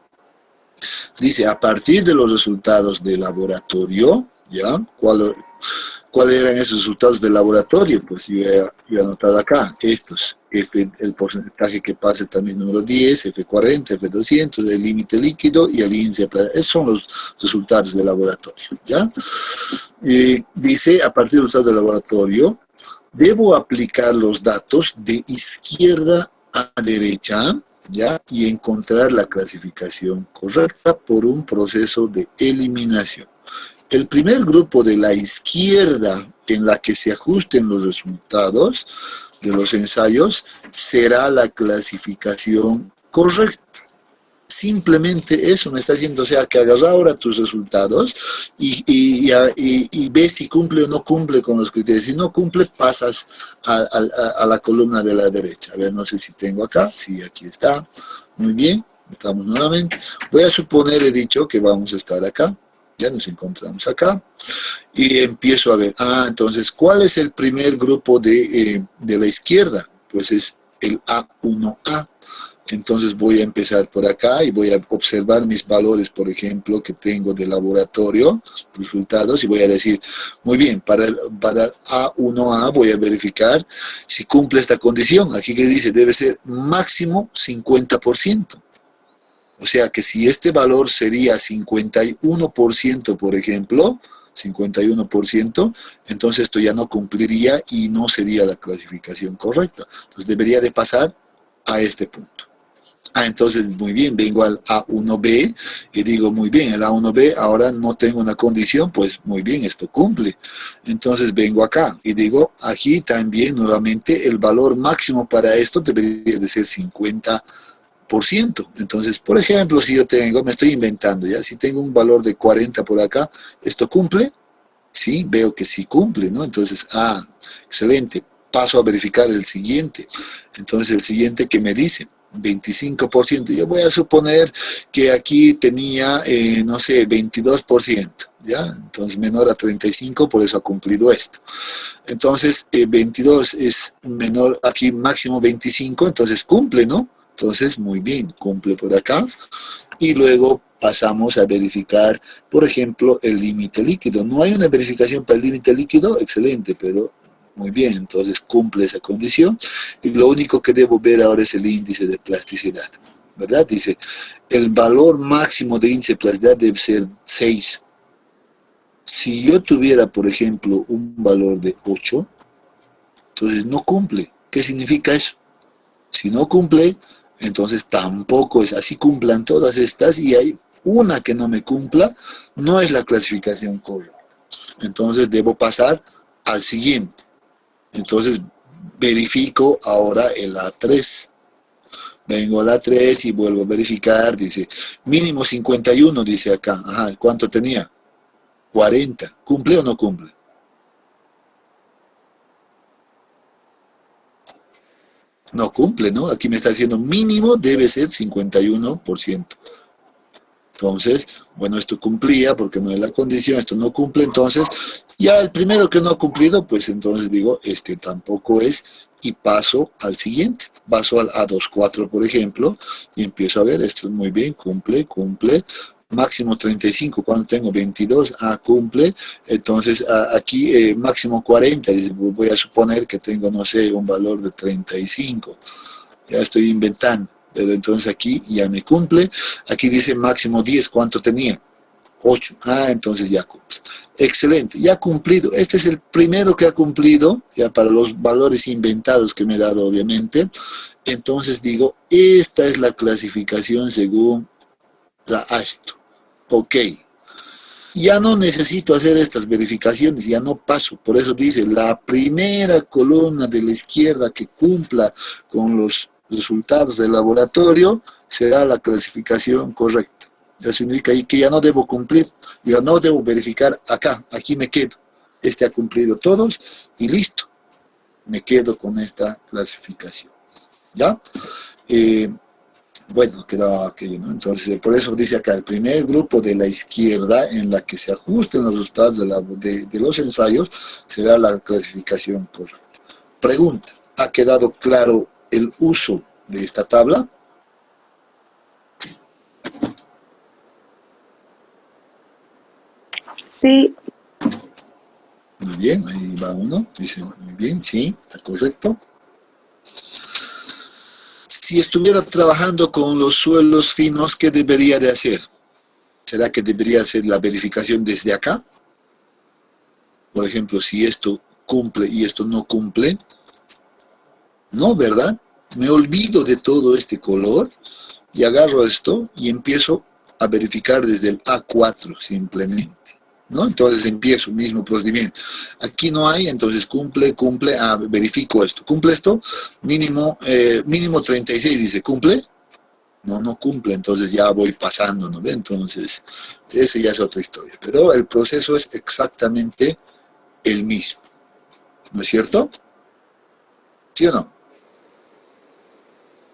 Dice, a partir de los resultados de laboratorio, ¿ya? ¿Cuáles eran esos resultados del laboratorio? Pues yo he anotado acá, estos, el porcentaje que pasa el tamiz número 10, F40, F200, el límite líquido y el índice de plasticidad. Esos son los resultados del laboratorio, ¿ya? Dice, a partir de los resultados del laboratorio, debo aplicar los datos de izquierda a derecha, ¿ya? Y encontrar la clasificación correcta por un proceso de eliminación. El primer grupo de la izquierda en la que se ajusten los resultados de los ensayos será la clasificación correcta. Simplemente eso me está diciendo, o sea, que hagas ahora tus resultados y ves si cumple o no cumple con los criterios. Si no cumple, pasas a la columna de la derecha. A ver, no sé si tengo acá. Sí, aquí está. Muy bien, estamos nuevamente. Voy a suponer, he dicho, que vamos a estar acá. Ya nos encontramos acá. Y empiezo a ver. Entonces, ¿cuál es el primer grupo de la izquierda? Pues es el A1A. Entonces voy a empezar por acá y voy a observar mis valores, por ejemplo, que tengo de laboratorio, resultados, y voy a decir, muy bien, para A1A voy a verificar si cumple esta condición. Aquí que dice, debe ser máximo 50%. O sea que si este valor sería 51%, por ejemplo, 51%, entonces esto ya no cumpliría y no sería la clasificación correcta. Entonces debería de pasar a este punto. Entonces, muy bien, vengo al A1B y digo, muy bien, el A1B ahora no tengo una condición, pues muy bien, esto cumple. Entonces vengo acá y digo, aquí también nuevamente el valor máximo para esto debería de ser 50%. Entonces, por ejemplo, si yo tengo, me estoy inventando ya, si tengo un valor de 40 por acá, ¿esto cumple? Sí, veo que sí cumple, ¿no? Entonces, excelente, paso a verificar el siguiente. Entonces, el siguiente que me dice, 25%. Yo voy a suponer que aquí tenía, no sé, 22%, ¿ya? Entonces menor a 35, por eso ha cumplido esto. Entonces 22 es menor, aquí máximo 25, entonces cumple, ¿no? Entonces muy bien, cumple por acá. Y luego pasamos a verificar, por ejemplo, el límite líquido. No hay una verificación para el límite líquido, excelente, pero muy bien, entonces cumple esa condición y lo único que debo ver ahora es el índice de plasticidad, ¿verdad? Dice, el valor máximo de índice de plasticidad debe ser 6. Si yo tuviera, por ejemplo, un valor de 8, entonces no cumple. ¿Qué significa eso? Si no cumple, entonces tampoco es así, cumplan todas estas y hay una que no me cumpla, no es la clasificación correcta. Entonces debo pasar al siguiente. Entonces verifico ahora el A3. Vengo al A3 y vuelvo a verificar, dice, mínimo 51, dice acá. ¿Cuánto tenía? 40. ¿Cumple o no cumple? No cumple, ¿no? Aquí me está diciendo mínimo debe ser 51%. Entonces, bueno, esto cumplía porque no es la condición, esto no cumple, entonces, ya el primero que no ha cumplido, pues entonces digo, este tampoco es, y paso al siguiente, paso al A24, por ejemplo, y empiezo a ver, esto es muy bien, cumple, máximo 35, cuando tengo 22, cumple, entonces aquí máximo 40, voy a suponer que tengo, no sé, un valor de 35, ya estoy inventando. Pero entonces aquí ya me cumple. Aquí dice máximo 10. ¿Cuánto tenía? 8. Entonces ya cumple. Excelente, ya ha cumplido. Este es el primero que ha cumplido, ya para los valores inventados que me he dado, obviamente. Entonces digo, esta es la clasificación según la ASTO. Ok. Ya no necesito hacer estas verificaciones, ya no paso. Por eso dice, la primera columna de la izquierda que cumpla con los resultados del laboratorio será la clasificación correcta. Eso significa que ya no debo cumplir, ya no debo verificar acá, aquí me quedo. Este ha cumplido todos y listo. Me quedo con esta clasificación. ¿Ya? Bueno, quedaba aquello, ¿no? Entonces, por eso dice acá, el primer grupo de la izquierda en la que se ajusten los resultados de los ensayos será la clasificación correcta. Pregunta, ¿ha quedado claro el uso de esta tabla? Sí. Muy bien, ahí va uno, dice muy bien, sí, está correcto. Si estuviera trabajando con los suelos finos, ¿qué debería de hacer? ¿Será que debería hacer la verificación desde acá? Por ejemplo, si esto cumple y esto no cumple. No, ¿verdad? Me olvido de todo este color y agarro esto y empiezo a verificar desde el A4 simplemente. ¿no? Entonces empiezo, mismo procedimiento. Aquí no hay, entonces cumple, verifico esto. ¿Cumple esto? Mínimo 36, dice, ¿cumple? No cumple, entonces ya voy pasando, ¿no ve? Entonces, ese ya es otra historia. Pero el proceso es exactamente el mismo, ¿no es cierto? ¿Sí o no?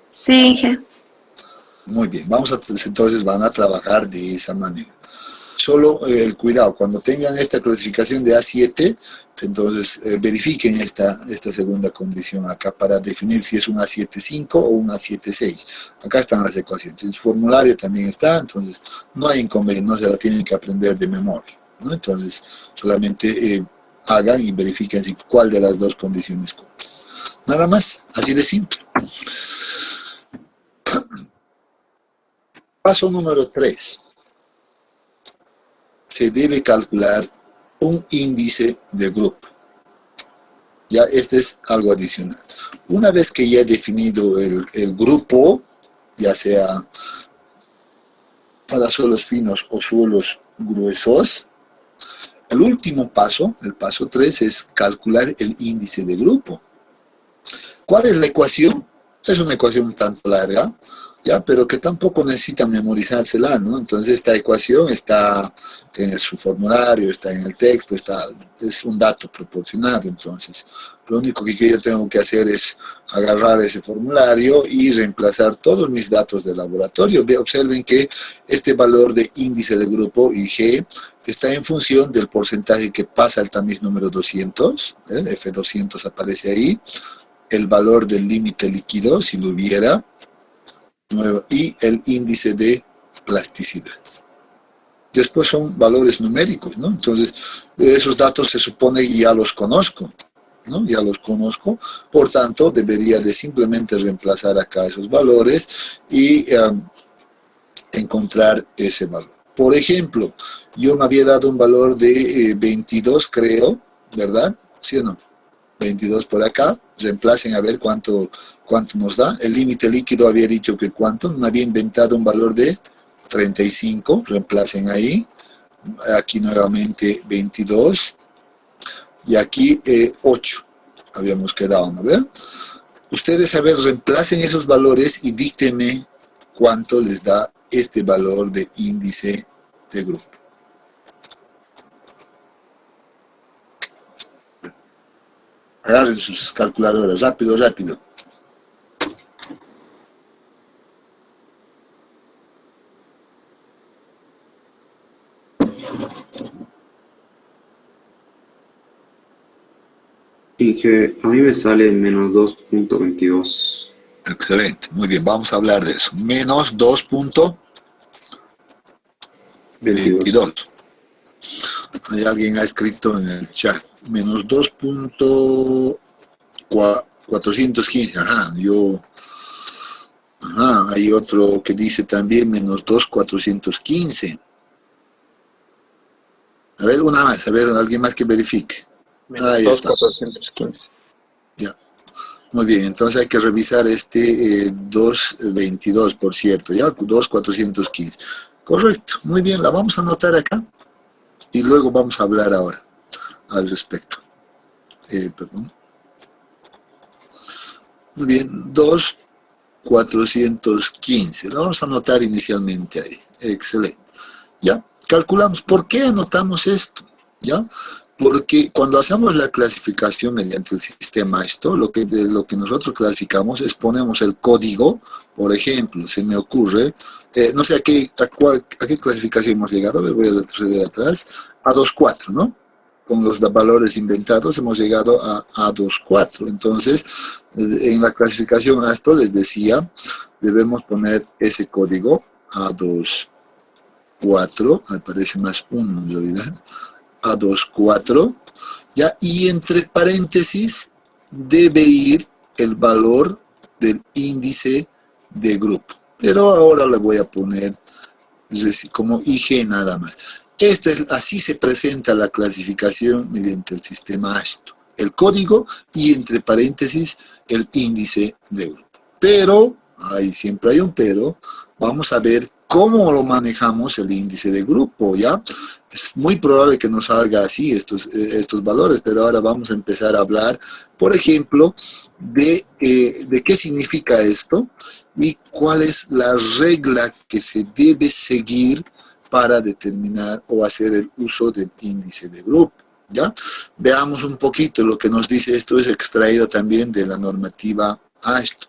Sí, Inge. Muy bien, entonces van a trabajar de esa manera. Solo el cuidado, cuando tengan esta clasificación de A7, entonces verifiquen esta segunda condición acá para definir si es un A7.5 o un A7.6. Acá están las ecuaciones. El formulario también está, entonces no hay inconveniente, no se la tienen que aprender de memoria, ¿no? Entonces solamente hagan y verifiquen si cuál de las dos condiciones cumple. Nada más, así de simple. Paso número 3. Se debe calcular un índice de grupo. Ya este es algo adicional. Una vez que ya he definido el grupo, ya sea para suelos finos o suelos gruesos, el último paso, el paso 3, es calcular el índice de grupo. ¿Cuál es la ecuación? Es una ecuación un tanto larga, ¿ya? Pero que tampoco necesita memorizársela, ¿no? Entonces esta ecuación está en su formulario, está en el texto, es un dato proporcionado. Entonces lo único que yo tengo que hacer es agarrar ese formulario y reemplazar todos mis datos de laboratorio. Observen que este valor de índice de grupo IG está en función del porcentaje que pasa al tamiz número 200, F200 aparece ahí, el valor del límite líquido, si lo hubiera, y el índice de plasticidad. Después son valores numéricos, ¿no? Entonces, esos datos se supone que ya los conozco, ¿no? Ya los conozco, por tanto, debería de simplemente reemplazar acá esos valores y encontrar ese valor. Por ejemplo, yo me había dado un valor de 22, creo, ¿verdad? ¿Sí o no? 22 por acá, reemplacen a ver cuánto nos da. El límite líquido había dicho que cuánto, me había inventado un valor de 35, reemplacen ahí. Aquí nuevamente 22 y aquí 8 habíamos quedado, ¿no ven? Ustedes, a ver, reemplacen esos valores y díctenme cuánto les da este valor de índice de grupo. Agarren sus calculadoras, rápido, rápido. Inge, a mí me sale menos 2.22. Excelente, muy bien, vamos a hablar de eso. Menos 2.22. Hay alguien ha escrito en el chat. Menos 2.415. Hay otro que dice también menos 2.415. A ver, una más, a ver, alguien más que verifique. Menos 2.415. Ya. Muy bien, entonces hay que revisar este 2.22, por cierto, ya, 2.415. Correcto, muy bien, la vamos a anotar acá y luego vamos a hablar ahora al respecto. Perdón. Muy bien, 2.415, la vamos a anotar inicialmente ahí. Excelente. ¿Ya? Calculamos. ¿Por qué anotamos esto? ¿Ya? Porque cuando hacemos la clasificación mediante el sistema lo que nosotros clasificamos es ponemos el código, por ejemplo, se me ocurre, no sé a qué clasificación hemos llegado, voy a retroceder atrás, A24, ¿no? Con los valores inventados hemos llegado a A24. Entonces, en la clasificación a esto les decía, debemos poner ese código A24, aparece más 1 en realidad, A24, ¿ya? Y entre paréntesis debe ir el valor del índice de grupo. Pero ahora le voy a poner como IG nada más. Así se presenta la clasificación mediante el sistema ASTO. El código y entre paréntesis el índice de grupo. Pero, ahí siempre hay un pero, vamos a ver ¿Cómo lo manejamos el índice de grupo? ¿Ya? Es muy probable que nos salga así estos valores, pero ahora vamos a empezar a hablar, por ejemplo, de qué significa esto y cuál es la regla que se debe seguir para determinar o hacer el uso del índice de grupo. ¿Ya? Veamos un poquito lo que nos dice. Esto es extraído también de la normativa AASHTO.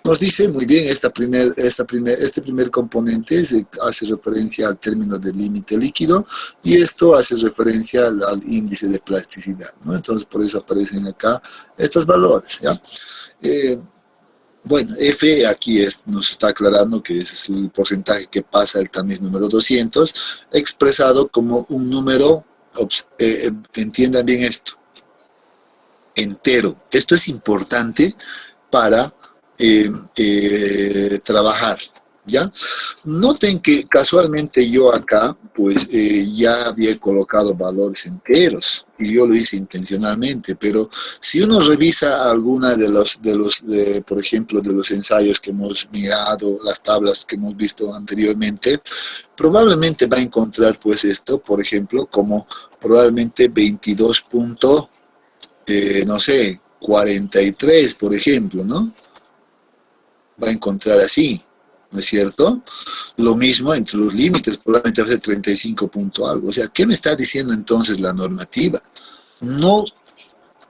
Nos dice muy bien, este primer componente hace referencia al término del límite líquido y esto hace referencia al índice de plasticidad, ¿no? Entonces por eso aparecen acá estos valores, ¿ya? Bueno, F aquí nos está aclarando que es el porcentaje que pasa el tamiz número 200, expresado como un número, entiendan bien esto, entero. Esto es importante para trabajar, ¿ya? Noten que casualmente yo acá, pues ya había colocado valores enteros, y yo lo hice intencionalmente, pero si uno revisa alguna por ejemplo, de los ensayos que hemos mirado, las tablas que hemos visto anteriormente, probablemente va a encontrar, pues esto, por ejemplo, como probablemente 22 no sé, 43, por ejemplo, ¿no? Va a encontrar así, ¿no es cierto? Lo mismo entre los límites, probablemente va a ser 35 punto algo. O sea, ¿qué me está diciendo entonces la normativa? No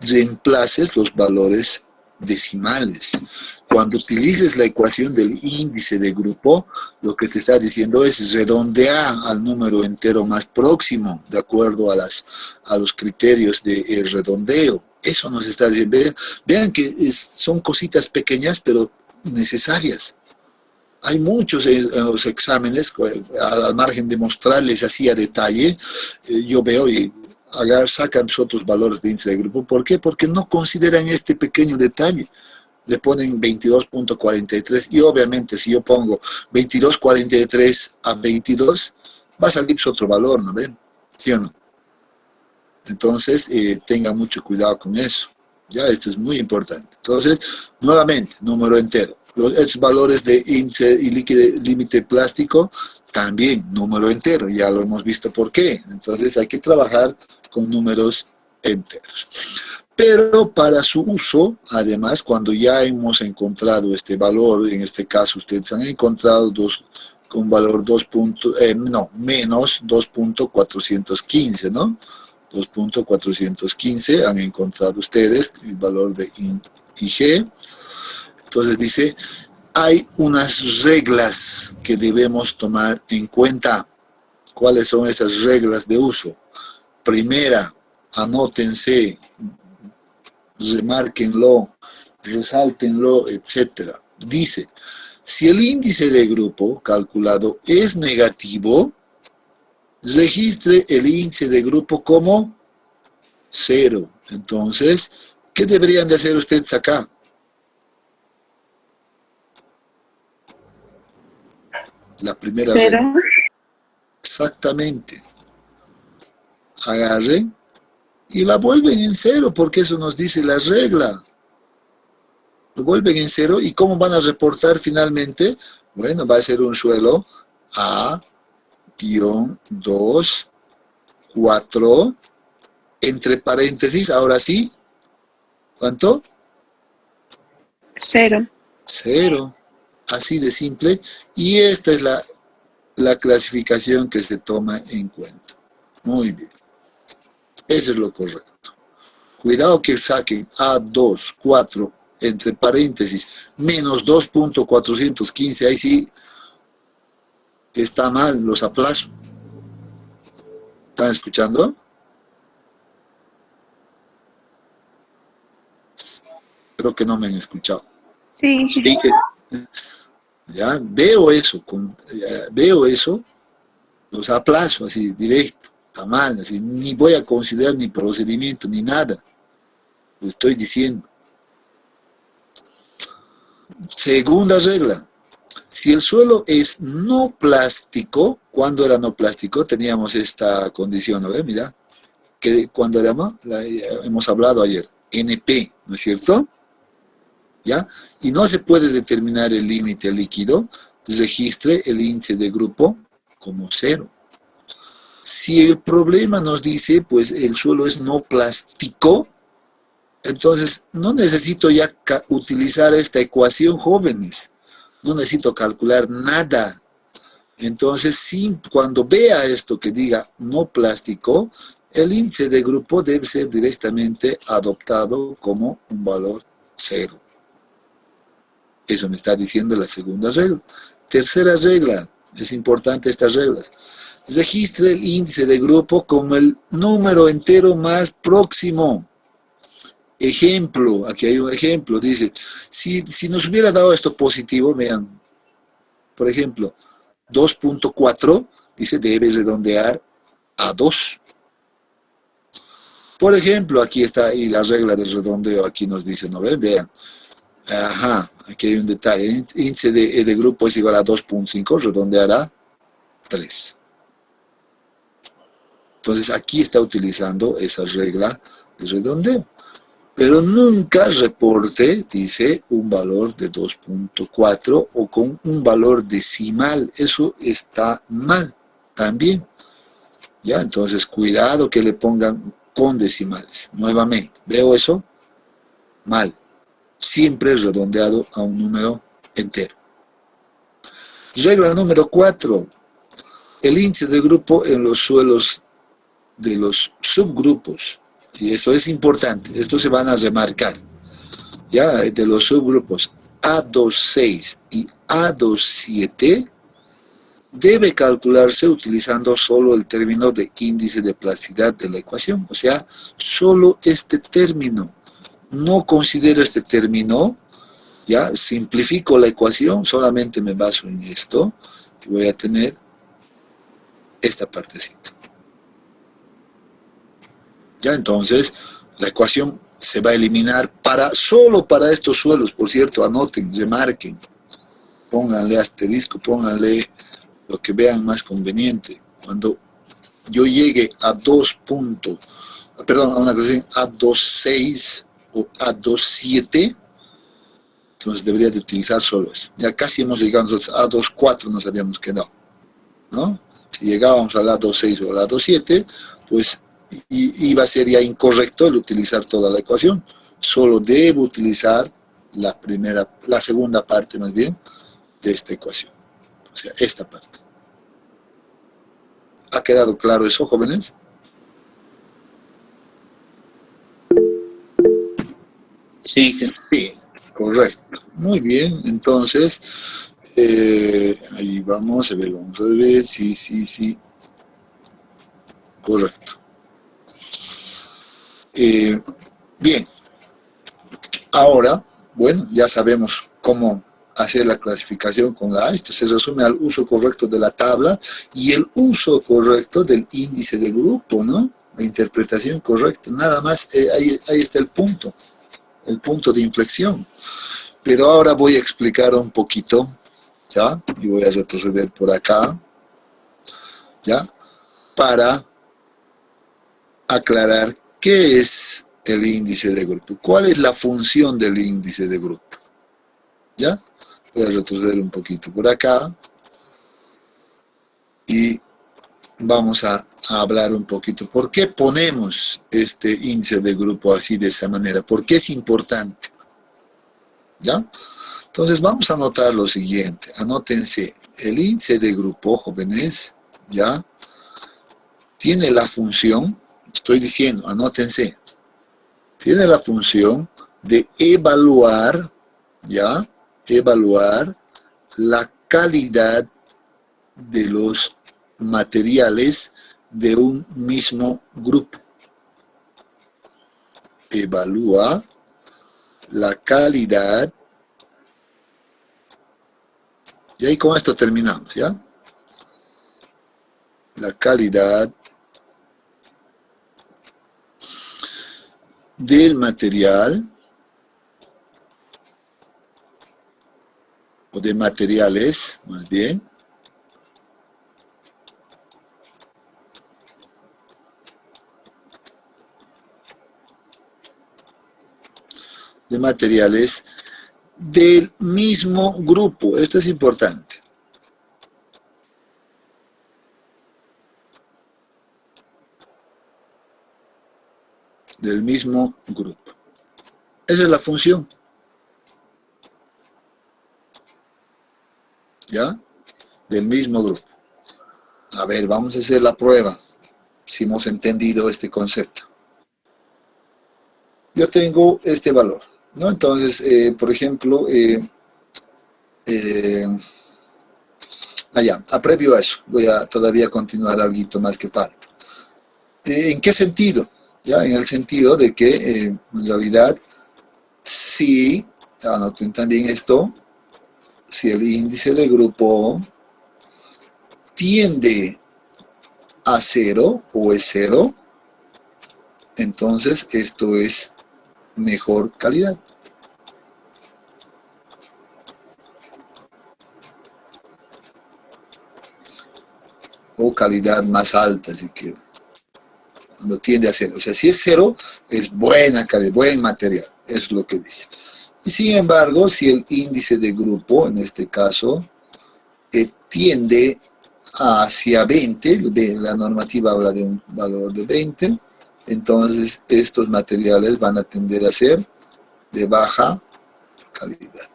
reemplaces los valores decimales. Cuando utilices la ecuación del índice de grupo, lo que te está diciendo es redondea al número entero más próximo, de acuerdo a los criterios de redondeo. Eso nos está diciendo. Vean que son cositas pequeñas, pero necesarias. Hay muchos en los exámenes, al margen de mostrarles así a detalle, yo veo y sacan otros valores de índice de grupo. ¿Por qué? Porque no consideran este pequeño detalle. Le ponen 22.43 y obviamente si yo pongo 22.43 a 22, va a salir otro valor, ¿no ven? ¿Sí o no? Entonces, tenga mucho cuidado con eso. Ya, esto es muy importante. Entonces, nuevamente, número entero. Estos valores de índice y límite plástico, también número entero. Ya lo hemos visto por qué. Entonces, hay que trabajar con números enteros. Pero para su uso, además, cuando ya hemos encontrado este valor, en este caso ustedes han encontrado con valor menos 2.415, ¿no? 2.415 han encontrado ustedes el valor de IG. Entonces dice, hay unas reglas que debemos tomar en cuenta. ¿Cuáles son esas reglas de uso? Primera, anótense, remárquenlo, resáltenlo, etc. Dice, si el índice de grupo calculado es negativo, registre el índice de grupo como 0. Entonces, ¿qué deberían de hacer ustedes acá? La primera 0. regla. Exactamente. Agarren y la vuelven en 0, porque eso nos dice la regla. Lo vuelven en 0, ¿y cómo van a reportar finalmente? Bueno, va a ser un suelo A-2, 4, entre paréntesis, ahora sí, ¿cuánto? 0. 0, así de simple, y esta es la clasificación que se toma en cuenta. Muy bien, eso es lo correcto. Cuidado que saquen A2, 4, entre paréntesis, menos 2.415, ahí sí está mal, los aplazo. ¿Están escuchando? Creo que no me han escuchado. Sí. Ya, veo eso, los aplazo así, directo, está mal, así, ni voy a considerar ni procedimiento, ni nada. Lo estoy diciendo. Segunda regla. Si el suelo es no plástico, ¿cuándo era no plástico? Teníamos esta condición, ¿no? Mira, que cuando hemos hablado ayer, NP, ¿no es cierto? ¿Ya? Y no se puede determinar el límite líquido, registre el índice de grupo como 0. Si el problema nos dice, pues el suelo es no plástico, entonces no necesito ya utilizar esta ecuación, jóvenes. No necesito calcular nada. Entonces, cuando vea esto que diga no plástico, el índice de grupo debe ser directamente adoptado como un valor 0. Eso me está diciendo la segunda regla. Tercera regla, es importante estas reglas. Registre el índice de grupo como el número entero más próximo. Ejemplo, aquí hay un ejemplo, dice, si nos hubiera dado esto positivo, vean, por ejemplo, 2.4, dice, debe redondear a 2. Por ejemplo, aquí está, y la regla del redondeo aquí nos dice, ¿no ven? Vean, aquí hay un detalle, el índice de grupo es igual a 2.5, redondeará 3. Entonces, aquí está utilizando esa regla de redondeo. Pero nunca reporte, dice, un valor de 2.4 o con un valor decimal. Eso está mal también. ¿Ya? Entonces, cuidado que le pongan con decimales. Nuevamente, ¿veo eso? Mal. Siempre redondeado a un número entero. Regla número 4. El índice de grupo en los suelos de los subgrupos. Y eso es importante, esto se van a remarcar, ya, de los subgrupos A26 y A27, debe calcularse utilizando solo el término de índice de plasticidad de la ecuación, o sea, solo este término. No considero este término, ya, simplifico la ecuación, solamente me baso en esto, y voy a tener esta partecita. Ya, entonces, la ecuación se va a eliminar solo para estos suelos, por cierto, anoten, remarquen, pónganle asterisco, pónganle lo que vean más conveniente. Cuando yo llegue a a una ecuación A26 o A27, entonces debería de utilizar solo eso. Ya casi hemos llegado nosotros a A24, nos habíamos quedado, ¿no? Si llegábamos al A26 o al A27, pues iba a ser ya incorrecto el utilizar toda la ecuación. Solo debo utilizar la segunda parte más bien de esta ecuación. O sea, esta parte. ¿Ha quedado claro eso, jóvenes? Sí. Sí, correcto. Muy bien, entonces, ahí vamos a ver, sí. Correcto. Bien, ahora, bueno, ya sabemos cómo hacer la clasificación con la A. Esto se resume al uso correcto de la tabla y el uso correcto del índice de grupo, ¿no? La interpretación correcta, nada más, ahí está el punto de inflexión. Pero ahora voy a explicar un poquito, ¿ya? Y voy a retroceder por acá, ¿ya? Para aclarar qué es el índice de grupo, cuál es la función del índice de grupo. ¿Ya? Voy a retroceder un poquito por acá y vamos a hablar un poquito. ¿Por qué ponemos este índice de grupo así, de esa manera? ¿Por qué es importante? ¿Ya? Entonces vamos a anotar lo siguiente. Anótense, el índice de grupo, jóvenes, ¿ya? Tiene la función, estoy diciendo, anótense, tiene la función de evaluar, ¿ya? Evaluar la calidad de los materiales de un mismo grupo. Evalúa la calidad. Y ahí con esto terminamos, ¿ya? La calidad del material o de materiales, más bien, de materiales del mismo grupo. Esto es importante. del mismo grupo. Esa es la función. ¿Ya? Del mismo grupo. A ver, vamos a hacer la prueba, si hemos entendido este concepto. Yo tengo este valor, ¿no? Entonces, por ejemplo, previo a eso, voy a todavía continuar algo más que falta. ¿En qué sentido? Ya, en el sentido de que, en realidad, si, anoten también esto, si el índice de grupo tiende a 0 o es 0, entonces esto es mejor calidad. O calidad más alta, si quieren. Cuando tiende a 0. O sea, si es 0, es buena calidad, buen material. Eso es lo que dice. Y sin embargo, si el índice de grupo, en este caso, tiende hacia 20, la normativa habla de un valor de 20, entonces estos materiales van a tender a ser de baja calidad.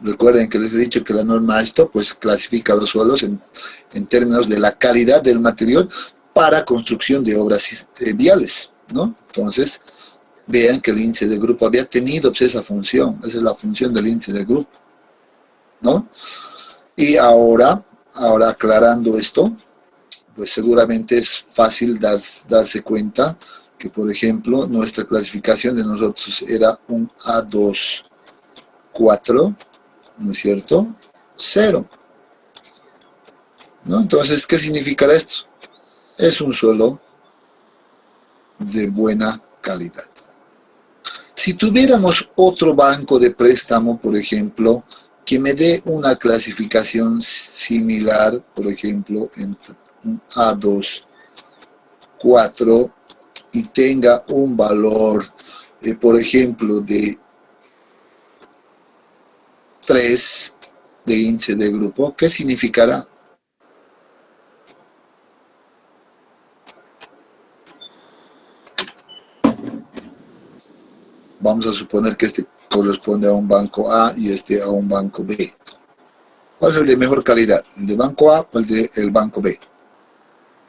Recuerden que les he dicho que la norma esto pues clasifica los suelos en términos de la calidad del material para construcción de obras viales, ¿no? Entonces, vean que el índice de grupo había tenido pues, esa función, esa es la función del índice de grupo, ¿no? Y ahora aclarando esto, pues seguramente es fácil darse cuenta que, por ejemplo, nuestra clasificación de nosotros era un A2-4, ¿no es cierto? 0. ¿No? Entonces, ¿qué significará esto? Es un suelo de buena calidad. Si tuviéramos otro banco de préstamo, por ejemplo, que me dé una clasificación similar, por ejemplo, entre un A2-4 y tenga un valor, por ejemplo, de 3 de índice de grupo, ¿qué significará? Vamos a suponer que este corresponde a un banco A y este a un banco B. ¿Cuál es el de mejor calidad? ¿El de banco A o el del banco B?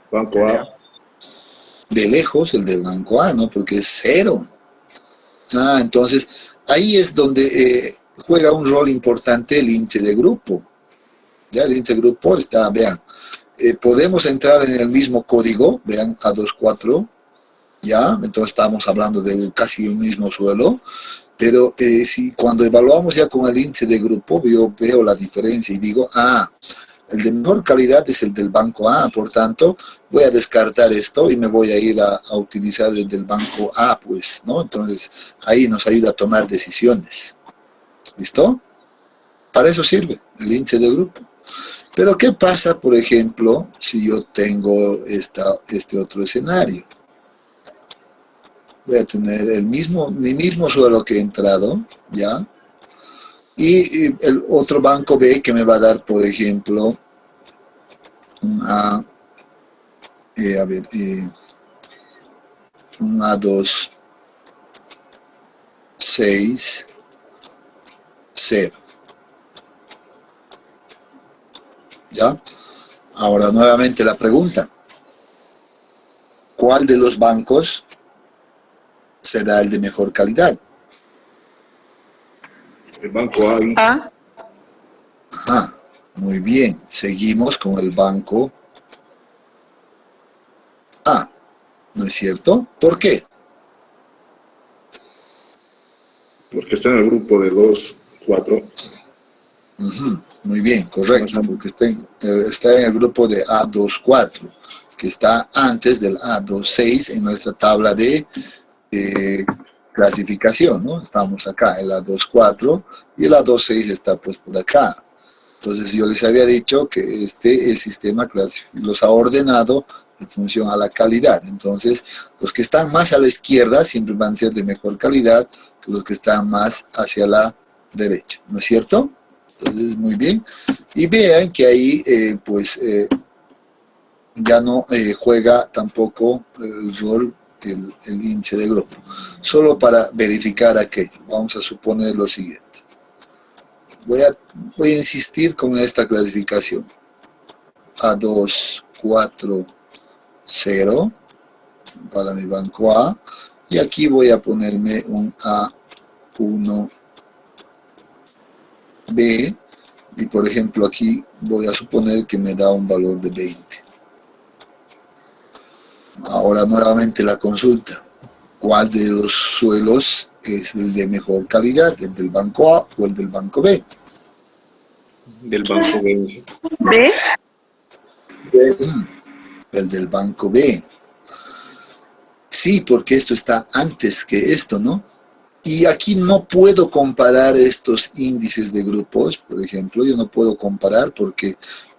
Banco A. De lejos el del banco A, ¿no? Porque es 0. Entonces, ahí es donde juega un rol importante el índice de grupo. Ya el índice de grupo está, vean, podemos entrar en el mismo código, vean, A24, ya, entonces estamos hablando de casi un mismo suelo, pero si cuando evaluamos ya con el índice de grupo, yo veo la diferencia y digo, el de mejor calidad es el del banco A, por tanto, voy a descartar esto y me voy a ir a utilizar el del banco A, pues, ¿no? Entonces, ahí nos ayuda a tomar decisiones. ¿Listo? Para eso sirve el índice de grupo. Pero, ¿qué pasa, por ejemplo, si yo tengo este otro escenario? Voy a tener mi mismo suelo que he entrado, ¿ya? Y el otro banco B que me va a dar, por ejemplo, un un A2, 6, 0. ¿Ya? Ahora nuevamente la pregunta. ¿Cuál de los bancos será el de mejor calidad? El banco A. A. Muy bien. Seguimos con el banco A. ¿No es cierto? ¿Por qué? Porque está en el grupo de 2, 4. Muy bien, correcto. Porque está en el grupo de A24, que está antes del A26 en nuestra tabla de clasificación, ¿no? Estamos acá, el A24 y el A26 está pues por acá. Entonces yo les había dicho que el sistema los ha ordenado en función a la calidad. Entonces los que están más a la izquierda siempre van a ser de mejor calidad que los que están más hacia la derecha, ¿no es cierto? Entonces muy bien. Y vean que ahí ya no juega tampoco el rol el índice de grupo. Solo para verificar aquello, vamos a suponer lo siguiente. Voy a insistir con esta clasificación. A2, 4, 0 para mi banco A. Y aquí voy a ponerme un A1, B. Y por ejemplo aquí voy a suponer que me da un valor de 20. Ahora nuevamente la consulta. ¿Cuál de los suelos es el de mejor calidad? ¿El del banco A o el del banco B? Del banco B. ¿B? El del banco B. Sí, porque esto está antes que esto, ¿no? Y aquí no puedo comparar estos índices de grupos, por ejemplo, yo no puedo comparar porque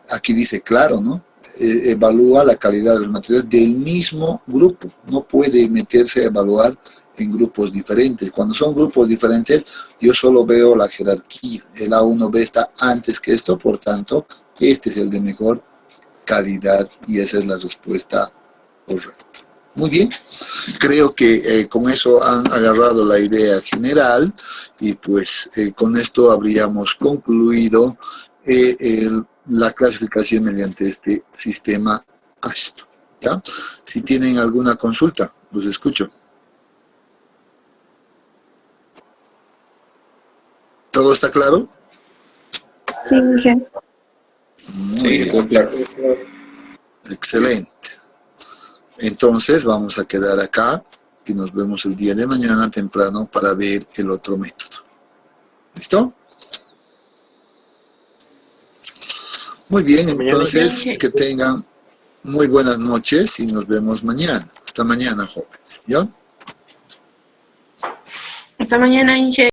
aquí dice claro, ¿no? Evalúa la calidad de los materiales del mismo grupo, no puede meterse a evaluar en grupos diferentes. Cuando son grupos diferentes, yo solo veo la jerarquía. El A1B está antes que esto, por tanto, este es el de mejor calidad y esa es la respuesta correcta. Muy bien, creo que con eso han agarrado la idea general y pues con esto habríamos concluido la clasificación mediante este sistema ASHTO, ¿ya? Si tienen alguna consulta, los escucho. ¿Todo está claro? Sí, Miguel. Muy bien. Claro. Excelente. Entonces vamos a quedar acá y nos vemos el día de mañana temprano para ver el otro método. ¿Listo? Muy bien, entonces que tengan muy buenas noches y nos vemos mañana. Hasta mañana, jóvenes. ¿Ya? Hasta mañana, Inge.